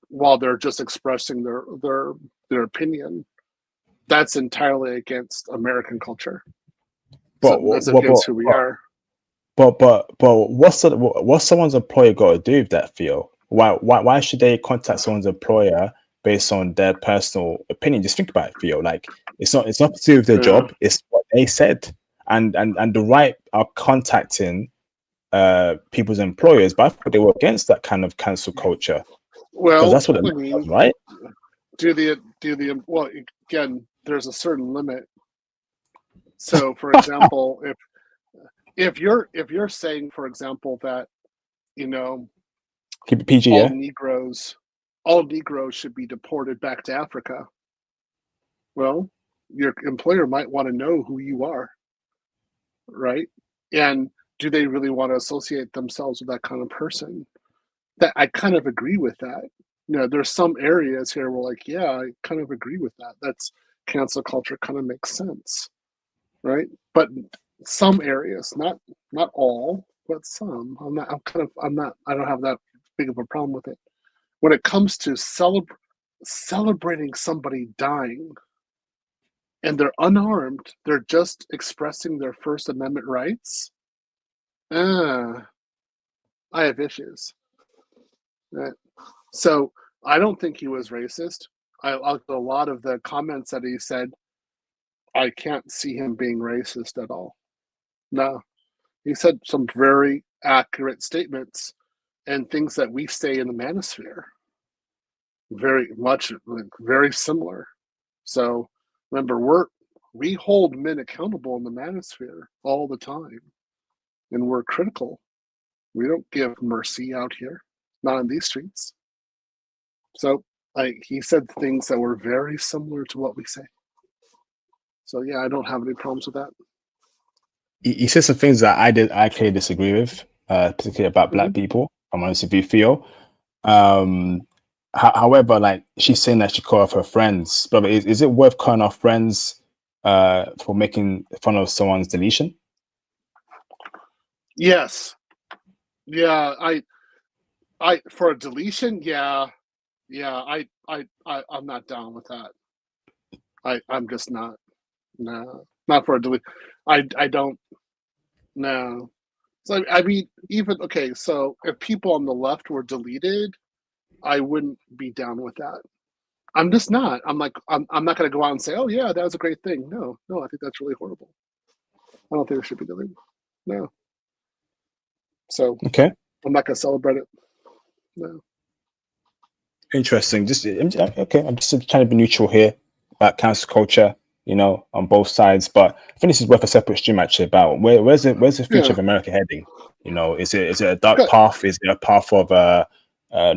while they're just expressing their opinion, that's entirely against American culture. That's against who we are. But what's someone's employer got to do with that, Theo? Why should they contact someone's employer based on their personal opinion? Just think about it, Theo. Like, it's not to do with their job. It's what they said, and the right are contacting people's employers, but I thought they were against that kind of cancel culture. Well, that's what it means, right? Well, again, there's a certain limit. So, for example, if you're saying, for example, that keep it PG, all Negroes should be deported back to Africa, well, your employer might want to know who you are, right? And do they really want to associate themselves with that kind of person? That I kind of agree with that. There's some areas here where, like, yeah, I kind of agree with that. That's cancel culture kind of makes sense. right? But some areas, not all, but some. I don't have that big of a problem with it. When it comes to celebrating somebody dying and they're unarmed, they're just expressing their First Amendment rights. I have issues. Right? So I don't think he was racist. A lot of the comments that he said, I can't see him being racist at all. No, he said some very accurate statements and things that we say in the Manosphere. Very similar. So remember, we hold men accountable in the Manosphere all the time, and we're critical. We don't give mercy out here, not on these streets. So he said things that were very similar to what we say. So yeah, I don't have any problems with that. He said some things that I clearly disagree with, particularly about black people. I'm honest with you, Theo. However, like, she's saying that she called off her friends, but is it worth calling off friends for making fun of someone's deletion? Yes. Yeah, I for a deletion, yeah, I'm not down with that. I'm just not. No, not for a delete. I don't. No. So I mean, even okay. So if people on the left were deleted, I wouldn't be down with that. I'm just not. I'm not going to go out and say, oh yeah, that was a great thing. No, I think that's really horrible. I don't think it should be deleted. No. So okay, I'm not going to celebrate it. No. Interesting. I'm just trying to be neutral here about cancel culture, on both sides. But I think this is worth a separate stream actually about where's the future of America heading? Is it a dark path? Is it a path of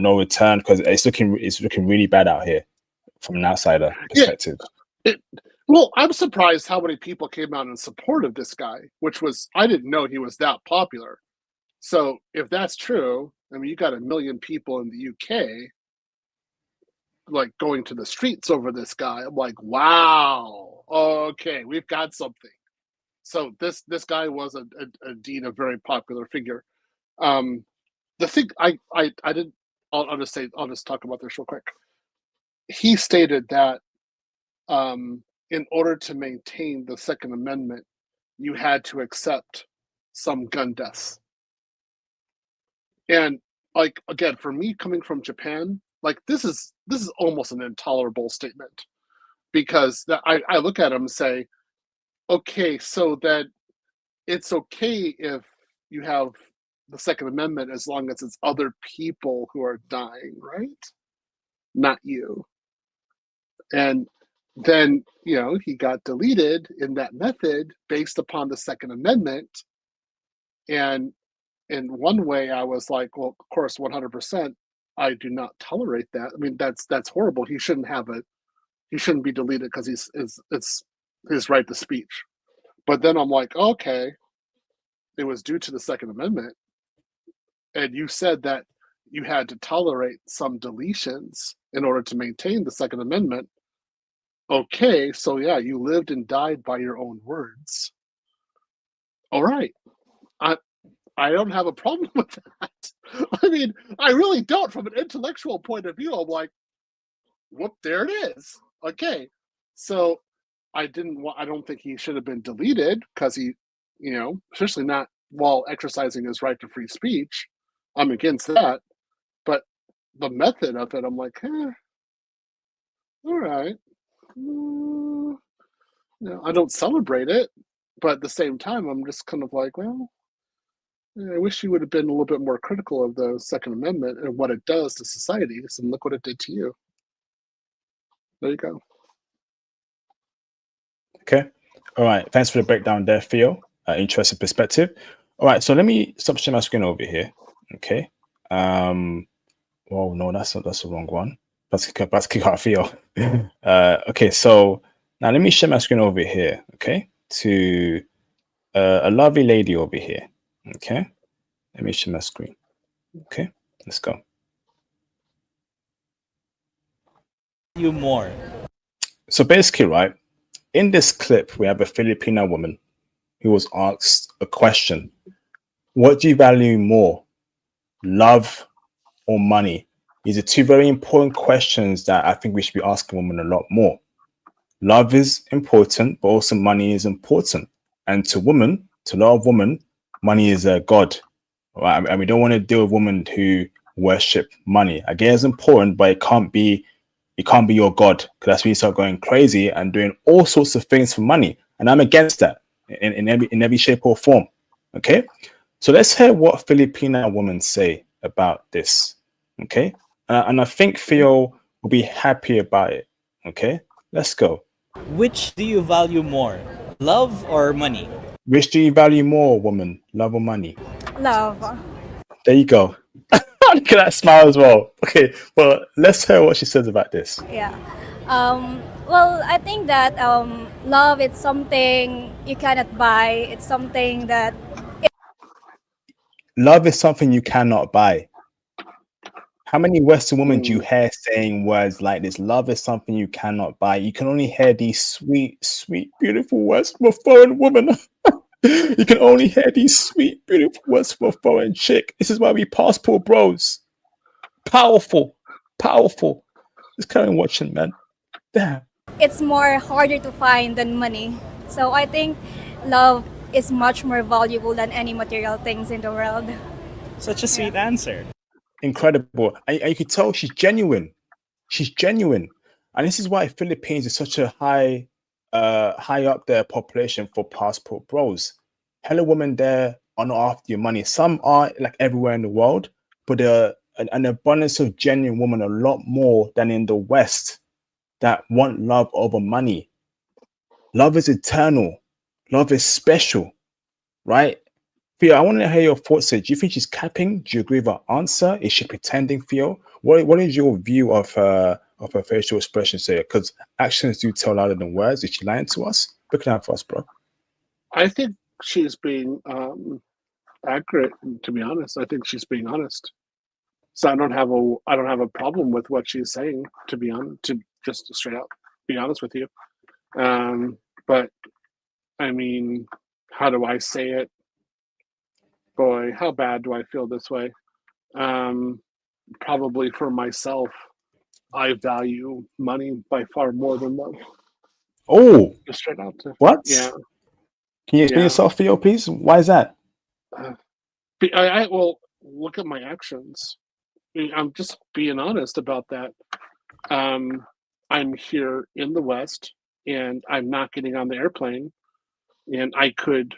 no return? Because it's looking really bad out here from an outsider perspective. Well, I'm surprised how many people came out in support of this guy, I didn't know he was that popular. So if that's true, I mean, you got 1 million people in the UK like going to the streets over this guy. I'm like, wow, okay, we've got something. So this guy was indeed a very popular figure. The thing I'll just talk about this real quick. He stated that in order to maintain the Second Amendment, you had to accept some gun deaths. And like, again, for me coming from Japan, like this is almost an intolerable statement, because I look at him and say, okay, so that it's okay if you have the Second Amendment as long as it's other people who are dying, right? Not you. And then, he got deleted in that method based upon the Second Amendment. And in one way, I was like, well, of course, 100%, I do not tolerate that. I mean, that's horrible. He shouldn't have it. He shouldn't be deleted because it's his right to speech. But then I'm like, okay, it was due to the Second Amendment. And you said that you had to tolerate some deletions in order to maintain the Second Amendment. Okay, so yeah, you lived and died by your own words. All right. I don't have a problem with that. I mean, I really don't. From an intellectual point of view, I'm like, whoop, there it is. Okay. So I don't think he should have been deleted because he, especially not while exercising his right to free speech. I'm against that. But the method of it, I'm like, all right. I don't celebrate it. But at the same time, I'm just kind of like, well, I wish you would have been a little bit more critical of the Second Amendment and what it does to societies, and look what it did to you. There you go. Okay. All right. Thanks for the breakdown there, Theo. Interesting perspective. All right. So let me stop sharing my screen over here. Okay. Oh no, that's the wrong one. Let's kick out Theo. Okay. So now let me share my screen over here. Okay. To a lovely lady over here. Okay. Let me share my screen. Okay. Let's go. You more. So basically, right, in this clip, we have a Filipino woman who was asked a question. What do you value more, love or money? These are two very important questions that I think we should be asking women a lot more. Love is important, but also money is important. And to women, to a lot of women, money is a god. Right? And we don't want to deal with women who worship money. Again, it's important, but it can't be your god, because that's when you start going crazy and doing all sorts of things for money. And I'm against that in every shape or form. Okay, so let's hear what Filipino women say about this. Okay, and I think Theo will be happy about it. Okay, let's go. Which do you value more, love or money? Which do you value more, woman, love or money? Love. There you go. Look at that smile as well. Okay, well, let's hear what she says about this. Yeah. Well, I think that love is something you cannot buy. It's something that Love is something you cannot buy. How many Western women do you hear saying words like this? Love is something you cannot buy. You can only hear these sweet, sweet, beautiful words from a foreign woman. You can only hear these sweet, beautiful words from a foreign chick. This is why we passport bros. Powerful, powerful. Just carry on watching, man. Damn. it's more harder to find than money. So I think love is much more valuable than any material things in the world. Such a sweet answer. Incredible. And you can tell she's genuine. She's genuine. And this is why Philippines is such a high up there population for passport bros. Hello women there are not after your money. Some are, like everywhere in the world, but an abundance of genuine women, a lot more than in the West, that want love over money. Love is eternal. Love is special, right? Theo, I want to hear your thoughts. Do you think she's capping? Do you agree with her answer? Is she pretending, Theo? What is your view of her facial expressions here? Because actions do tell louder than words. Is she lying to us? Look it out for us, bro. I think she's being accurate. To be honest, I think she's being honest. So I don't have a problem with what she's saying. To be honest, to just straight out be honest with you. But I mean, how do I say it? Boy, how bad do I feel this way? Probably for myself, I value money by far more than love. Oh, Just straight out. what? Yeah. Can you explain yourself, Theo, please? Why is that? Well, look at my actions. I'm just being honest about that. I'm here in the West, and I'm not getting on the airplane. And I could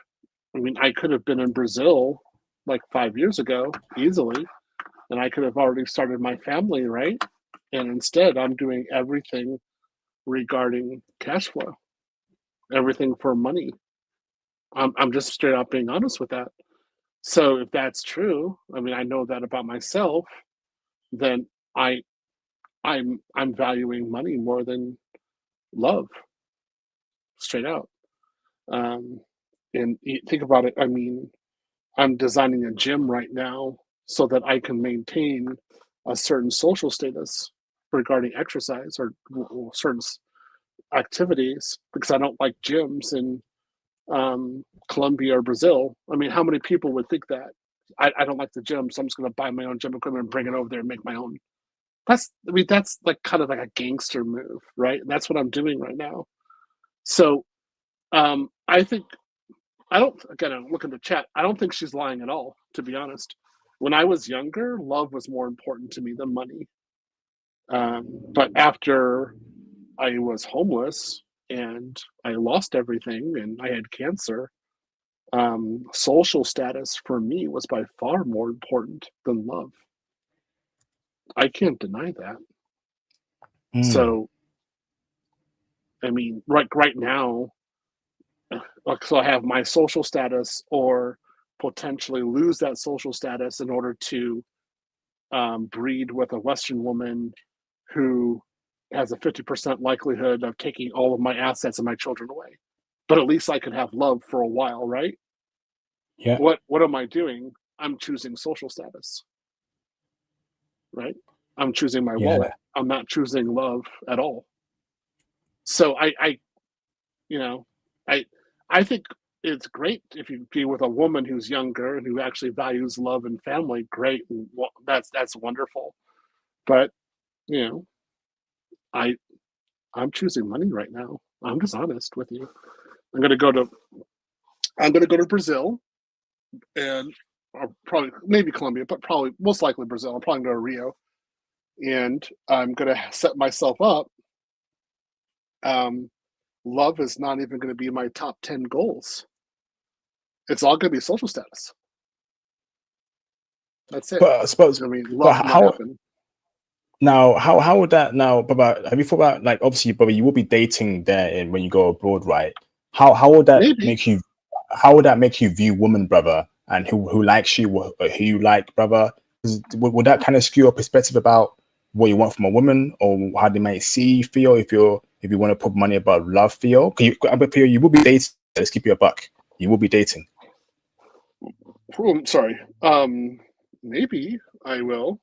have been in Brazil like 5 years ago easily, and I could have already started my family, right? And instead, I'm doing everything regarding cash flow, everything for money. I'm just straight up being honest with that. So if that's true, I mean, I know that about myself, then I'm valuing money more than love, straight out. And you think about it, I mean, I'm designing a gym right now so that I can maintain a certain social status regarding exercise or certain activities, because I don't like gyms in Colombia or Brazil. I mean, how many people would think that? I don't like the gym, so I'm just going to buy my own gym equipment and bring it over there and make my own. That's like kind of like a gangster move, right? And that's what I'm doing right now. So I think I look at the chat. I don't think she's lying at all, to be honest. When I was younger, love was more important to me than money. But after I was homeless and I lost everything and I had cancer, social status for me was by far more important than love. I can't deny that. So, I mean, right now, so I have my social status or potentially lose that social status in order to breed with a Western woman who has a 50% likelihood of taking all of my assets and my children away. But at least I could have love for a while, right? Yeah. What am I doing? I'm choosing social status, right? I'm choosing my wallet. I'm not choosing love at all. So You know, I think it's great if you be with a woman who's younger and who actually values love and family. Great, and that's wonderful. But you know, I'm choosing money right now. I'm just honest with you. I'm gonna go to Brazil, and probably maybe Colombia, but probably most likely Brazil. I'm probably going to Rio, and I'm going to set myself up. Love is not even going to be my top 10 goals. It's all going to be social status. That's it. But I suppose, I mean, but love will how happen. now? How would that now? But have you thought about, like, obviously, but you will be dating there in, when you go abroad, right? How would that Maybe. make you? How would that make you view woman, brother, and who likes you, who you like, brother? Would that kind of skew your perspective about what you want from a woman, or how they might see you, feel, if you want to put money above love, feel? You will be dating. Let's keep you a buck. You will be dating. Sorry. Maybe I will.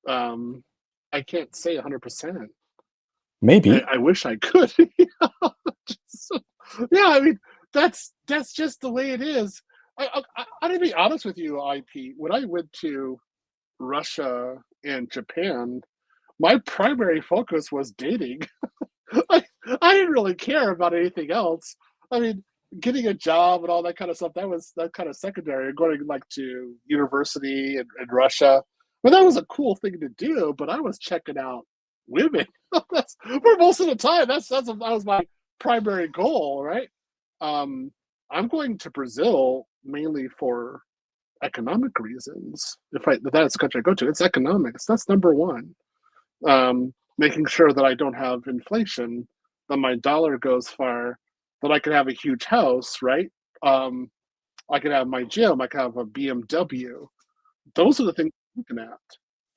I can't say 100%. Maybe. I wish I could. Yeah, I mean, that's just the way it is. I'm gonna be honest with you, IP. When I went to Russia and Japan, my primary focus was dating. I didn't really care about anything else. I mean, getting a job and all that kind of stuff, that kind of secondary. Going like to university in Russia, but that was a cool thing to do. But I was checking out women. That's for most of the time. That was my primary goal, right? I'm going to Brazil mainly for economic reasons. If that's the country I go to, it's economics. That's number one. Making sure that I don't have inflation, that my dollar goes far, that I can have a huge house, right? I could have my gym, I could have a BMW. Those are the things I'm looking at.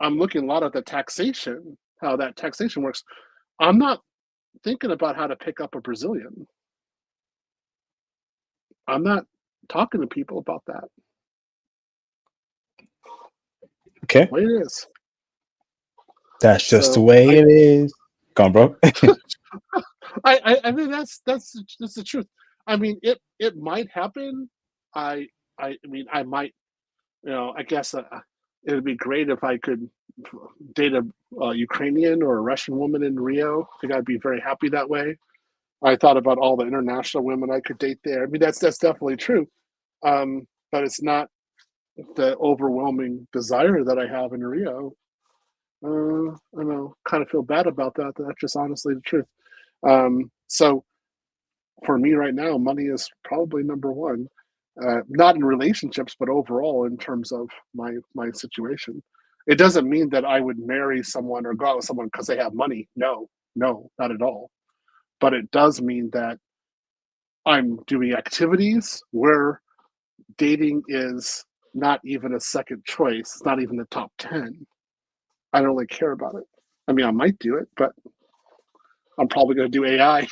I'm looking a lot at the taxation, how that taxation works. I'm not thinking about how to pick up a Brazilian. I'm not talking to people about that. Okay. The way it is. That's just the way it is. Come on, bro. I mean that's the truth. I mean it might happen. I mean I might, I guess it would be great if I could date a Ukrainian or a Russian woman in Rio. I think I'd be very happy that way. I thought about all the international women I could date there. I mean that's definitely true, but it's not the overwhelming desire that I have in Rio. I don't know, kind of feel bad about that. That's just honestly the truth. So for me right now, money is probably number one. Not in relationships, but overall in terms of my situation. It doesn't mean that I would marry someone or go out with someone because they have money. No, not at all. But it does mean that I'm doing activities where dating is not even a second choice. It's not even the top 10. I don't really care about it. I mean, I might do it, but I'm probably going to do AI.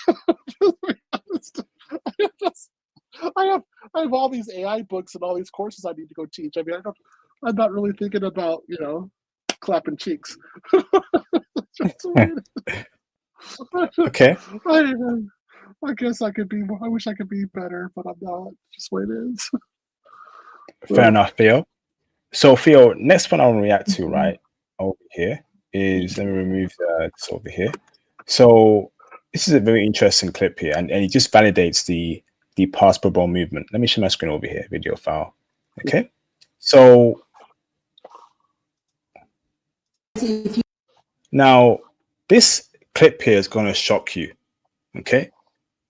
I have all these AI books and all these courses I need to go teach. I mean, I'm not really thinking about, clapping cheeks. Okay. I guess I wish I could be better, but I'm not. Just the way it is. Fair enough, Theo. So, Theo, next one I want to react to, right, over here is, let me remove this over here. So, this is a very interesting clip here, and it just validates the past pro bono movement. Let me share my screen over here, video file. Okay. So, now this clip here is going to shock you. Okay.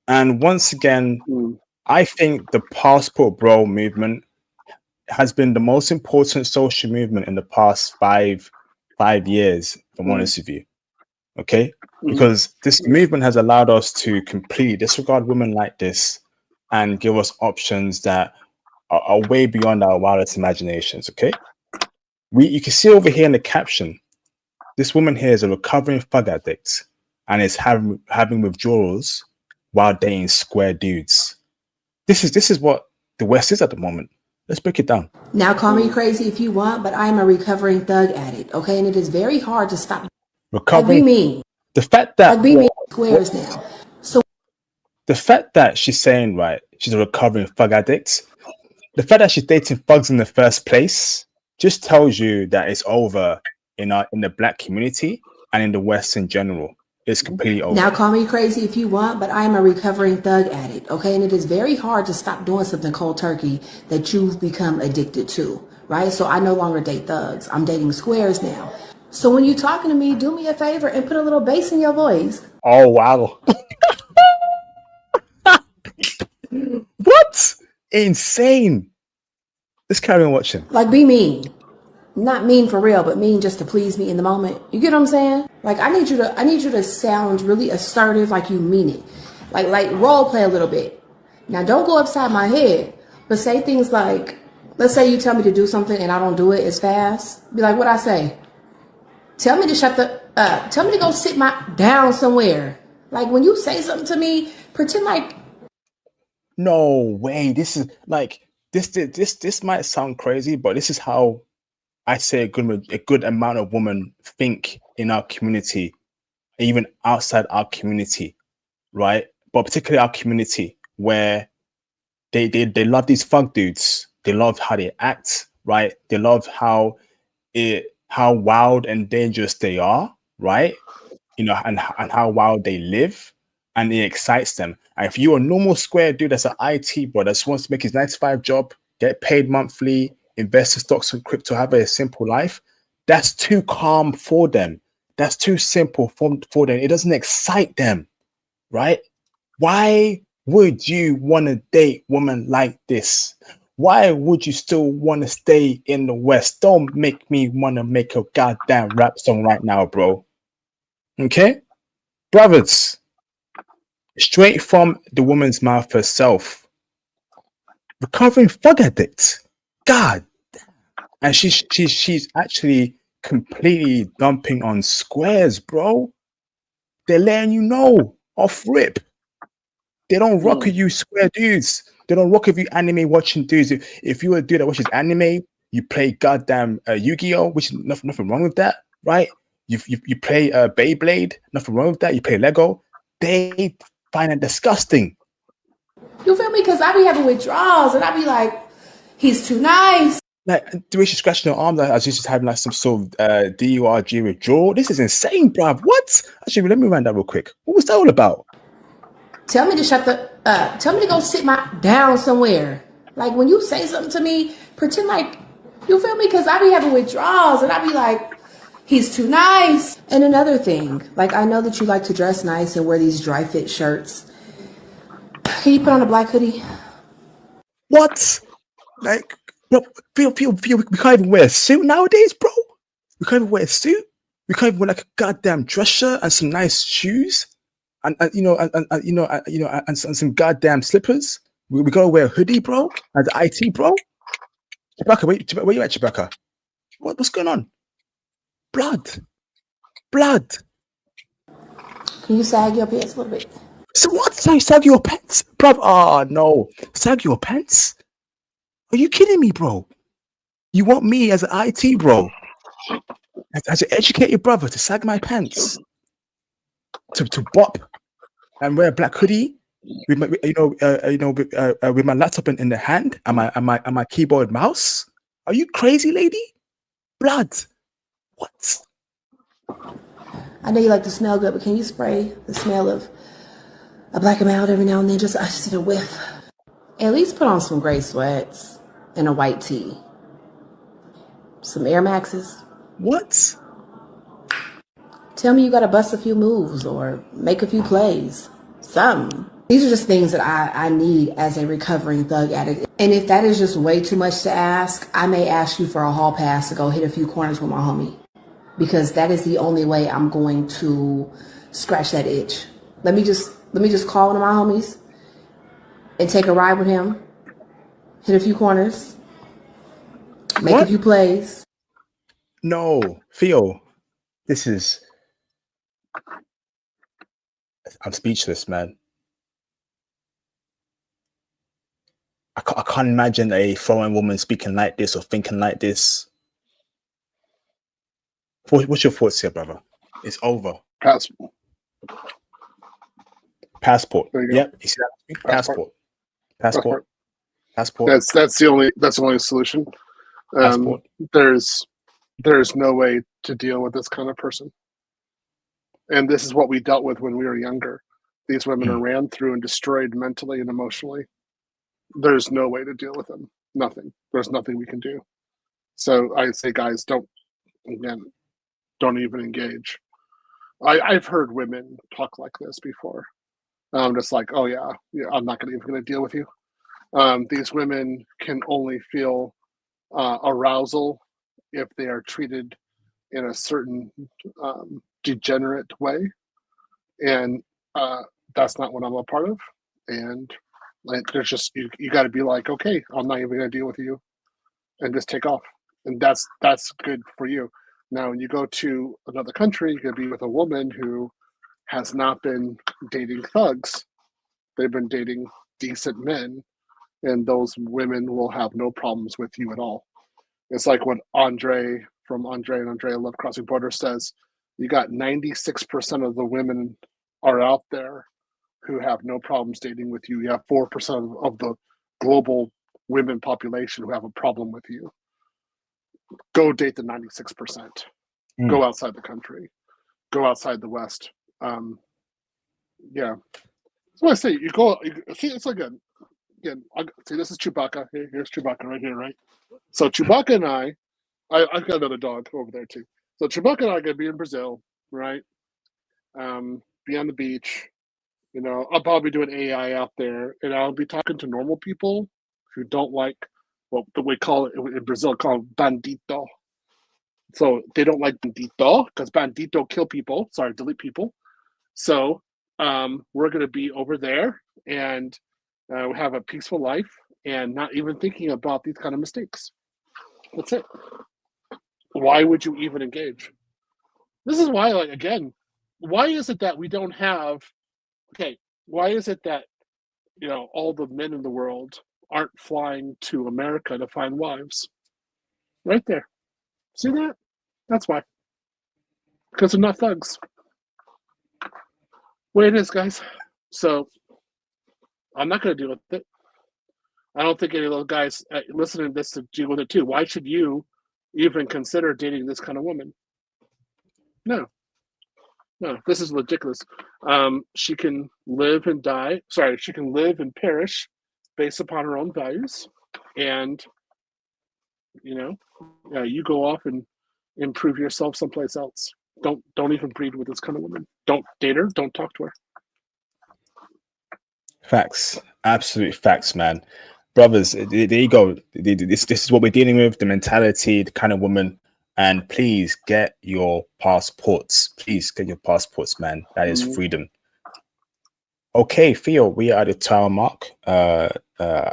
And once again, I think the passport bro movement has been the most important social movement in the past five years, if I'm honest with you. Okay? Because this movement has allowed us to completely disregard women like this and give us options that are way beyond our wildest imaginations. Okay? You can see over here in the caption, this woman here is a recovering thug addict and is having withdrawals while dating square dudes. This is what the West is at the moment. Let's break it down. Now, call me crazy if you want, but I'm a recovering thug addict, okay? And it is very hard to stop. Recovering. Me. The fact that me squares now. So the fact that she's saying, right, she's a recovering thug addict, the fact that she's dating thugs in the first place just tells you that it's over in the black community and in the West in general. It's completely over. Now call me crazy if you want, but I am a recovering thug addict, okay? And it is very hard to stop doing something cold turkey that you've become addicted to, right? So I no longer date thugs. I'm dating squares now. So when you're talking to me, do me a favor and put a little bass in your voice. Oh, wow. What? Insane. Let's carry on watching. Like, be mean. Not mean for real, but mean just to please me in the moment. You get what I'm saying? Like, I need you to sound really assertive, like you mean it. Like role play a little bit. Now, don't go upside my head, but say things like, let's say you tell me to do something and I don't do it as fast. Be like, what I say? Tell me to tell me to go sit down somewhere. Like, when you say something to me, pretend like. No way. This is like, this might sound crazy, but this is how I say a good amount of women think in our community, even outside our community, right? But particularly our community, where they love these thug dudes. They love how they act, right? They love how wild and dangerous they are, right? You know, and how wild they live, and it excites them. And if you're a normal square dude that's an IT bro that just wants to make his 9 to 5 job, get paid monthly, invest in stocks and crypto, have a simple life, that's too calm for them. That's too simple for them. It doesn't excite them, right? Why would you want to date women like this? Why would you still want to stay in the West? Don't make me want to make a goddamn rap song right now, bro. Okay? Brothers, straight from the woman's mouth herself. Recovering thug addict. God. And she's actually completely dumping on squares, bro. They're letting you know off rip. They don't rock with you square dudes. They don't rock with you anime watching dudes. If you're a dude that watches anime, you play goddamn Yu-Gi-Oh, which is nothing wrong with that, right? You play Beyblade, nothing wrong with that. You play Lego. They find it disgusting. You feel me? Because I be having withdrawals and I be like, he's too nice. Like the way she's scratching her arm, like as she's just having like some sort of DURG withdrawal. This is insane, bruv. What? Actually, let me run that real quick. What was that all about? Tell me to go sit down somewhere. Like, when you say something to me, pretend like, you feel me? Because I be having withdrawals and I be like, he's too nice. And another thing, like, I know that you like to dress nice and wear these dry fit shirts. Can you put on a black hoodie? What? Like, bro, we can't even wear a suit nowadays, bro. We can't even wear a suit. We can't even wear like a goddamn dress shirt and some nice shoes, and some goddamn slippers. We gotta wear a hoodie, bro, as IT, bro. Chewbacca, where you at, Chewbacca? What's going on? Blood. Can you sag your pants a little bit? So what? Sag your pants, bro? Oh no, sag your pants? Are you kidding me, bro? You want me as an IT bro, as an educated brother, to sag my pants, to bop and wear a black hoodie with my, with my laptop in the hand and my keyboard mouse? Are you crazy, lady? Blood. What? I know you like to smell good, but can you spray the smell of a black and mild every now and then? Just a whiff. At least put on some gray sweats and a white tee. Some Air Maxes. What? Tell me you gotta bust a few moves or make a few plays. Something. These are just things that I need as a recovering thug addict. And if that is just way too much to ask, I may ask you for a hall pass to go hit a few corners with my homie. Because that is the only way I'm going to scratch that itch. Let me just call one of my homies and take a ride with him. Hit a few corners. Make a few plays. No, Theo, I'm speechless, man. I can't imagine a foreign woman speaking like this or thinking like this. What's your thoughts here, brother? It's over. Passport. There you go. Yep. You see that? Passport. That's the only solution. Passport. There's no way to deal with this kind of person. And this is what we dealt with when we were younger. These women are ran through and destroyed mentally and emotionally. There's no way to deal with them. Nothing. There's nothing we can do. So I say, guys, don't even engage. I've heard women talk like this before. I'm just like, oh yeah, I'm not even going to deal with you. These women can only feel arousal if they are treated in a certain degenerate way, and that's not what I'm a part of. And like, there's just you got to be like, okay, I'm not even going to deal with you, and just take off. And that's good for you. Now, when you go to another country, you can be with a woman who has not been dating thugs. They've been dating decent men, and those women will have no problems with you at all. It's like what Andre from Andre and Andrea Love Crossing Borders says, you got 96% of the women are out there who have no problems dating with you. You have 4% of the global women population who have a problem with you. Go date the 96%. Go outside the country. Go outside the West. Yeah. That's what I say. You go, see, it's like again, see, this is Chewbacca. Here's Chewbacca right here, right? So Chewbacca and I've got another dog over there too. So Chewbacca and I are going to be in Brazil, right? Be on the beach. You know, I'll probably do an AI out there, and I'll be talking to normal people who don't like what we call it in Brazil, called bandito. So they don't like bandito because bandito kill people. Sorry, delete people. So we're going to be over there and we have a peaceful life and not even thinking about these kind of mistakes. That's it. Why would you even engage? This is why, like, again, why is it that we don't have, okay, why is it that, you know, all the men in the world aren't flying to America to find wives? Right there. See that? That's why. Because they're not thugs. Way it is, guys. So I'm not going to deal with it. I don't think any of those guys listening to this to deal with it too. Why should you even consider dating this kind of woman? No, this is ridiculous. She can live and die. Sorry, she can live and perish based upon her own values. And, you know, you go off and improve yourself someplace else. Don't even breed with this kind of woman. Don't date her. Don't talk to her. Facts. Absolute facts, man. Brothers, there you go. This is what we're dealing with, the mentality, the kind of woman. And please get your passports. Please get your passports, man. That is freedom. Okay, Theo, we are at the time mark. I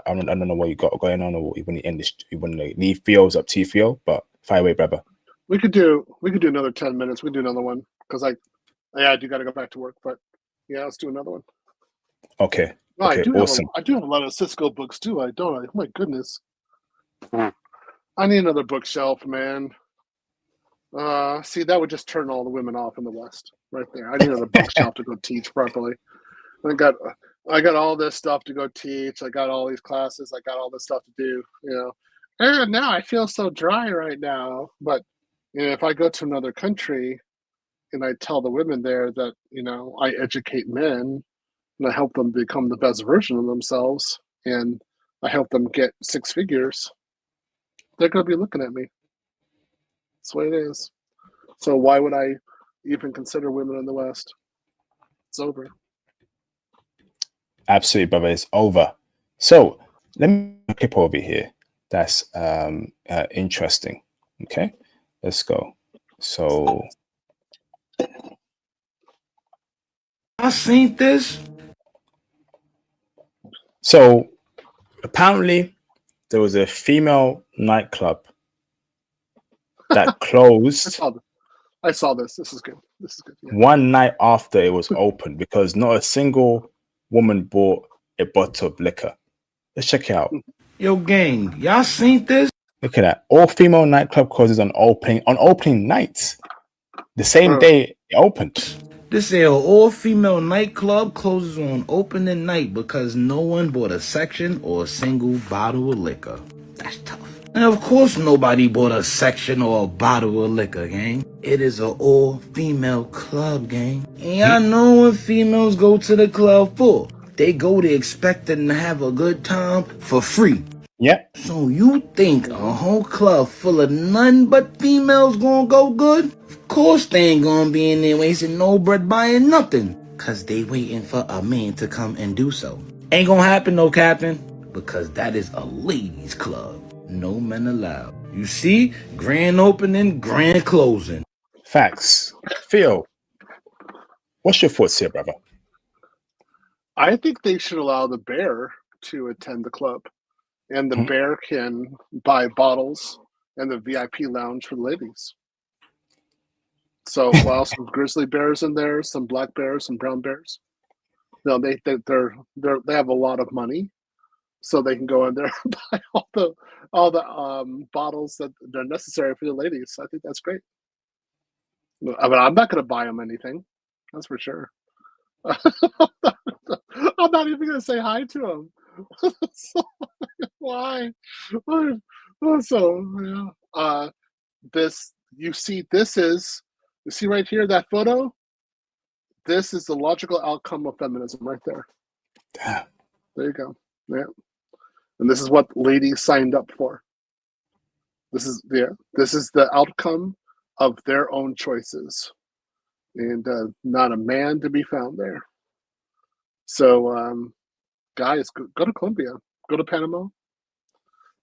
don't know what you got going on, or you want to end this. You want to leave Theo's up to you, Theo, but fire away, brother. We could do another 10 minutes. We can do another one because I do got to go back to work. But yeah, let's do another one. Okay. No, okay, awesome. I do have a lot of Cisco books too. I don't. Oh my goodness. I need another bookshelf, man. See, that would just turn all the women off in the West, right there. I need another bookshelf to go teach properly. I got all this stuff to go teach. I got all these classes. I got all this stuff to do. You know, and now I feel so dry right now. But you know, if I go to another country and I tell the women there that, you know, I educate men and I help them become the best version of themselves and I help them get 6 figures, they're going to be looking at me. That's the way it is. So why would I even consider women in the West? It's over. Absolutely, brother. It's over. So let me clip over here. That's interesting. Okay, let's go. So I seen this. So apparently there was a female nightclub that closed. I saw this. This is good. This is good. Yeah. One night after it was open because not a single woman bought a bottle of liquor. Let's check it out. Yo, gang, y'all seen this? Look at that. All female nightclub closes on opening nights. The same day it opened. This here all-female nightclub closes on opening night because no one bought a section or a single bottle of liquor. That's tough. And of course nobody bought a section or a bottle of liquor, gang. It is an all-female club, gang. And I know what females go to the club for. They go to expecting to have a good time for free. Yep. So you think a whole club full of none but females gonna go good? Of course they ain't gonna be in there wasting no bread buying nothing. Cause they waiting for a man to come and do so. Ain't gonna happen, no captain. Because that is a ladies club. No men allowed. You see? Grand opening, grand closing. Facts. Theo, what's your thoughts here, brother? I think they should allow the bear to attend the club. And the bear can buy bottles and the VIP lounge for the ladies. So while some grizzly bears in there, some black bears, some brown bears, no, they have a lot of money, so they can go in there and buy all the bottles that are necessary for the ladies. I think that's great. I mean, I'm not going to buy them anything, that's for sure. I'm not even going to say hi to them. Why? So yeah. You see right here, that photo. This is the logical outcome of feminism, right there. Damn. There you go. Yeah, and this is what ladies signed up for. This is the outcome of their own choices, and not a man to be found there. So, guys, go to Colombia, go to Panama.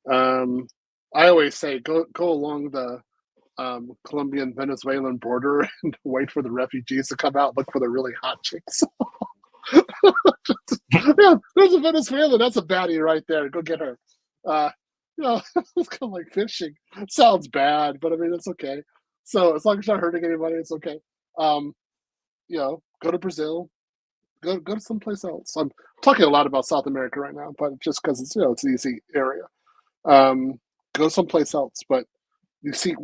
I always say go along the Colombian-Venezuelan border and wait for the refugees to come out. Look for the really hot chicks. Yeah, there's a Venezuelan. That's a baddie right there. Go get her. It's kind of like fishing. Sounds bad, but I mean it's okay. So as long as you're not hurting anybody, it's okay. Go to Brazil. Go to someplace else. I'm talking a lot about South America right now, but just because it's it's an easy area. Go someplace else. But you see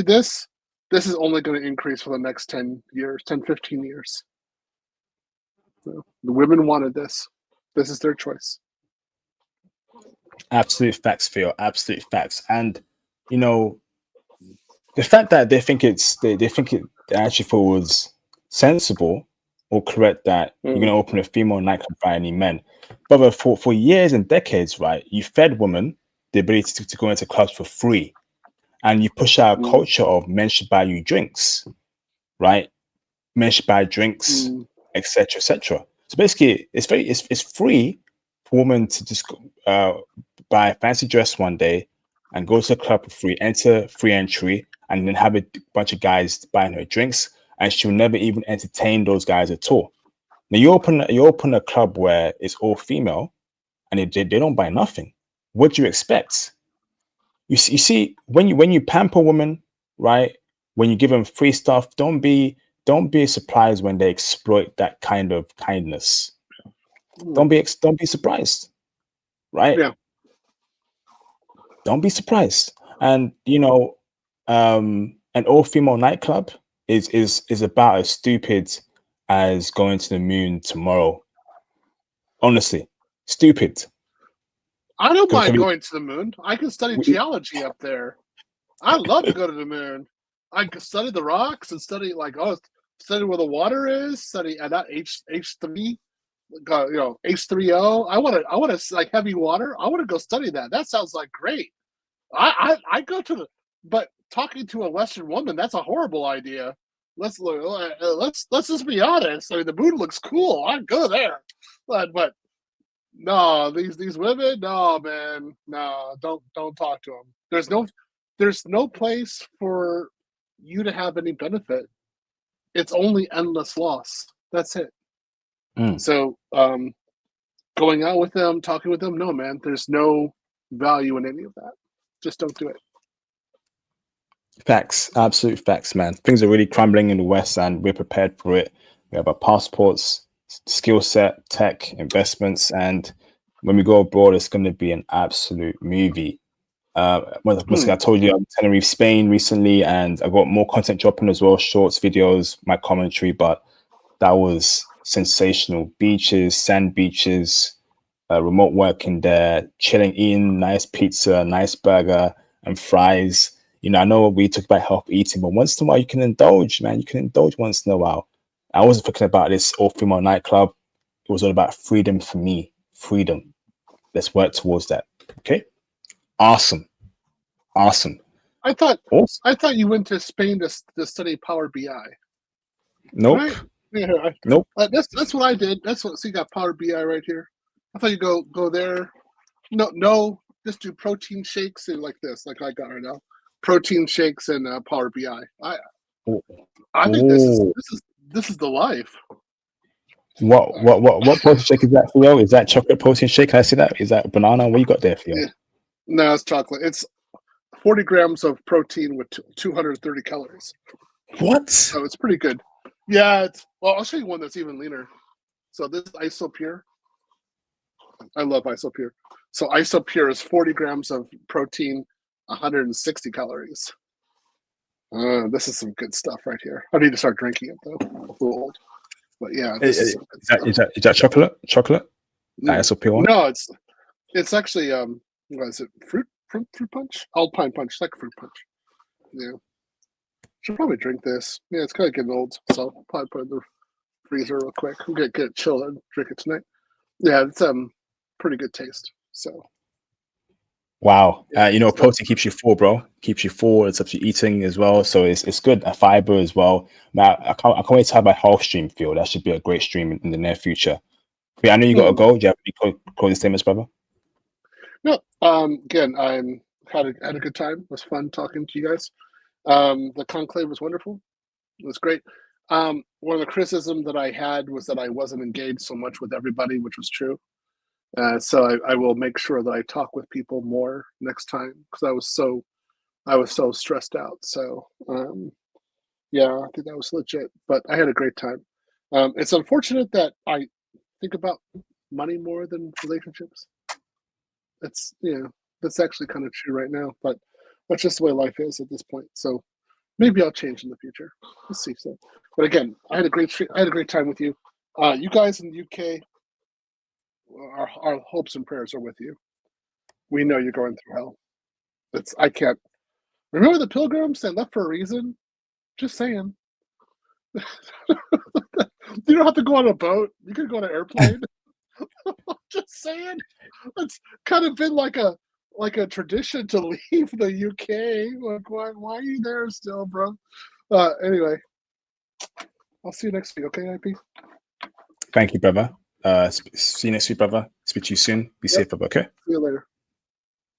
this? This is only going to increase for the next 10 years, 10, 15 years. So the women wanted this. This is their choice. Absolute facts, Theo. Absolute facts. And the fact that they think it actually feels sensible or correct that you're going to open a female nightclub for any men. But for years and decades, right, you fed women the ability to go into clubs for free. And you push out a culture of men should buy you drinks, right? Men should buy drinks, etc., etc. So basically, it's free for women to just buy a fancy dress one day and go to a club for free, enter free entry, and then have a bunch of guys buying her drinks, and she'll never even entertain those guys at all. Now you open a club where it's all female, and they don't buy nothing. What do you expect? You see, when you pamper women, right? When you give them free stuff, don't be surprised when they exploit that kind of kindness. Don't be surprised, right? Yeah. Don't be surprised. And an all-female nightclub is about as stupid as going to the moon tomorrow. Honestly, stupid. I don't mind going to the moon. I can study geology up there. I love to go to the moon. I can study the rocks and study study where the water is. Study at that H3, H3O. I want to like heavy water. I want to go study that. That sounds like great. I go to but talking to a Western woman, that's a horrible idea. Let's just be honest. I mean, the moon looks cool. I'd go there, but. No, these women, no, man, no, don't talk to them. There's no place for you to have any benefit. It's only endless loss. That's it. So, going out with them, talking with them, no, man, there's no value in any of that. Just don't do it. Facts, absolute facts, man. Things are really crumbling in the West, and we're prepared for it. We have our passports, skill set, tech, investments, and when we go abroad, it's going to be an absolute movie. I told you I'm in Tenerife, Spain recently, and I've got more content dropping as well, shorts, videos, my commentary. But That was sensational. Beaches, sand beaches, remote working there, chilling, eating nice pizza, nice burger, and fries. You know, I know we talk about health eating, but once in a while you can indulge, man. You can indulge once in a while. I wasn't thinking about this all-female nightclub. It was all about freedom for me. Freedom. Let's work towards that. Okay. Awesome. Awesome. I thought Awesome. you went to Spain to study Power BI. Nope. Right? Yeah, Nope. that's what I did. That's what. So you got Power BI right here. I thought you go there. No, just do protein shakes and like this, like I got right now. Protein shakes and Power BI. I think this is the life. What protein shake is that, Theo? Is that chocolate protein shake? Can I see that? Is that banana? What you got there, Theo? Yeah. No, it's chocolate. It's 40 grams of protein with 230 calories. What? So it's pretty good. Yeah, well, I'll show you one that's even leaner. So this is IsoPure. I love IsoPure. So IsoPure is 40 grams of protein, 160 calories. This is some good stuff right here. I need to start drinking it though. I'm a little old. But yeah, this is that chocolate? Chocolate? That IsoPure one? No, it's actually what is it? Fruit punch? Alpine punch, like fruit punch. Yeah. Should probably drink this. Yeah, it's kind of getting old, so I'll probably put it in the freezer real quick. I'm gonna get it chilled and drink it tonight. Yeah, it's pretty good taste. So wow. You know, protein keeps you full, bro. Keeps you full. It's up to eating as well. So it's good. A fiber as well. Man, I can't wait to have my health stream, Phil. That should be a great stream in the near future. But I know you gotta go. Do you have any closing statements, brother? No, again, I had a good time. It was fun talking to you guys. The conclave was wonderful. It was great. One of the criticism that I had was that I wasn't engaged so much with everybody, which was true. So I will make sure that I talk with people more next time because I was so stressed out. So yeah, I think that was legit. But I had a great time. It's unfortunate that I think about money more than relationships. It's that's actually kind of true right now, but that's just the way life is at this point. So maybe I'll change in the future. We'll see. So, but again, I had a great time with you. You guys in the UK, our hopes and prayers are with you. We know you're going through hell. I can't remember the pilgrims that left for a reason. Just saying. You don't have to go on a boat. You can go on an airplane. Just saying. It's kind of been like a tradition to leave the UK. Like, why are you there still, bro? Anyway, I'll see you next week. Okay, IP. Thank you, brother. See you next week, brother. Speak to you soon. Be safe, brother. Okay. See you later.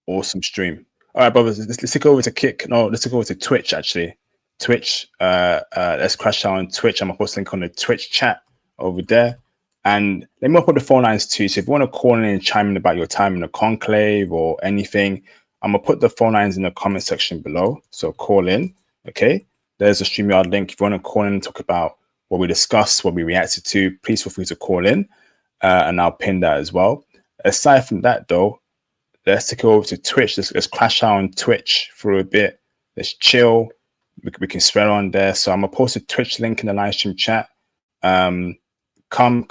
Awesome stream. All right, brothers. Let's take over to Kick. No, let's take over to Twitch. Actually, Twitch. Let's crash out on Twitch. I'm gonna post a link on the Twitch chat over there. And let me put the phone lines too. So if you want to call in and chime in about your time in the conclave or anything, I'm gonna put the phone lines in the comment section below. So call in. Okay. There's a StreamYard link. If you want to call in and talk about what we discussed, what we reacted to, please feel free to call in. And I'll pin that as well. Aside from that, though, let's take it over to Twitch. Let's crash out on Twitch for a bit. Let's chill. We can swear on there. So I'm gonna post a Twitch link in the live stream chat. Come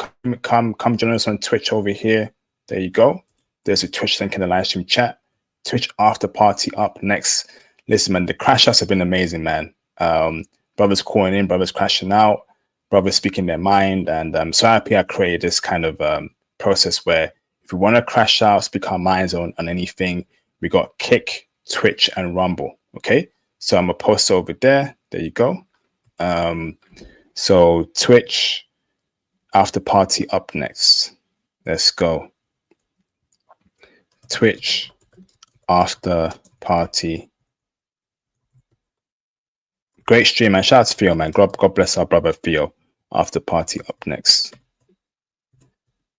join us on Twitch over here. There you go. There's a Twitch link in the live stream chat. Twitch after party up next. Listen, man, the crash outs have been amazing, man. Brothers calling in, brothers crashing out, brothers speaking their mind, and so happy I created this kind of process where if we want to crash out, speak our minds on anything, we got Kick, Twitch, and Rumble. Okay, so I'm gonna post over there. There you go. So Twitch after party up next. Let's go. Twitch after party. Great stream, man. Shout out to Theo, man. God bless our brother Theo. After party up next.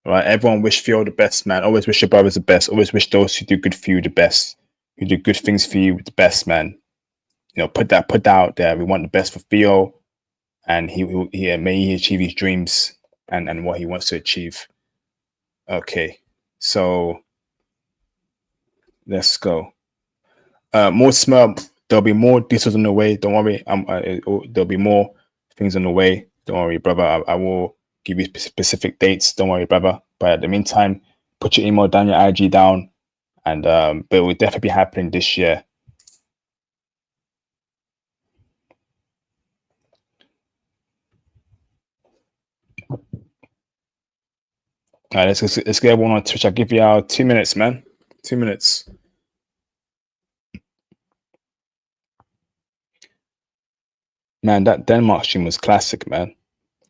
All right, everyone wish Theo the best, man. Always wish your brothers the best. Always wish those who do good for you the best. Who do good things for you the best, man. You know, put that out there. We want the best for Theo, and he may he achieve his dreams and what he wants to achieve. Okay, so let's go. More smell. There'll be more details on the way. Don't worry. There'll be more things on the way. Don't worry, brother. I will give you specific dates. Don't worry, brother. But at the meantime, put your email down, your IG down, and but it will definitely be happening this year. All right, let's get everyone on Twitch. I'll give you 2 minutes, man. 2 minutes. Man, that Denmark stream was classic, man.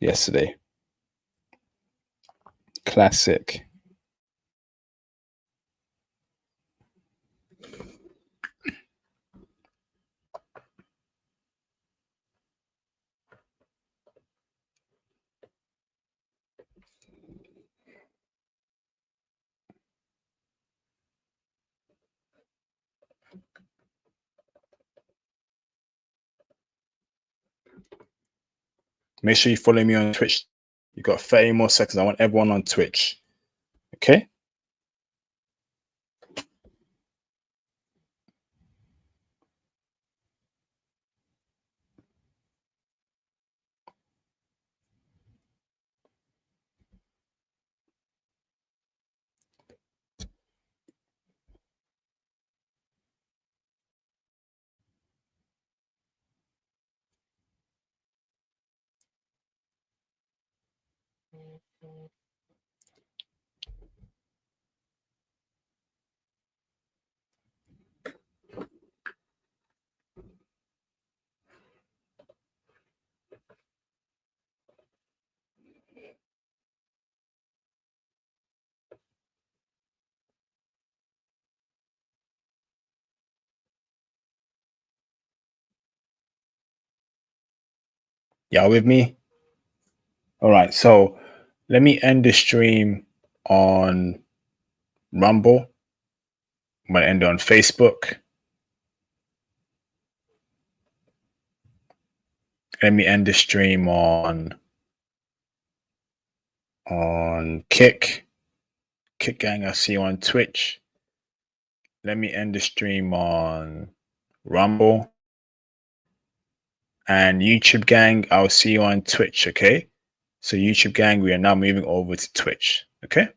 Yesterday. Classic. Make sure you follow me on Twitch. You got 30 more seconds. I want everyone on Twitch. Okay? Y'all with me? All right, so let me end the stream on Rumble. I'm gonna end it on Facebook. Let me end the stream on Kick Gang. I'll see you on Twitch. Let me end the stream on Rumble and YouTube Gang. I'll see you on Twitch. Okay, so YouTube Gang, we are now moving over to Twitch. Okay.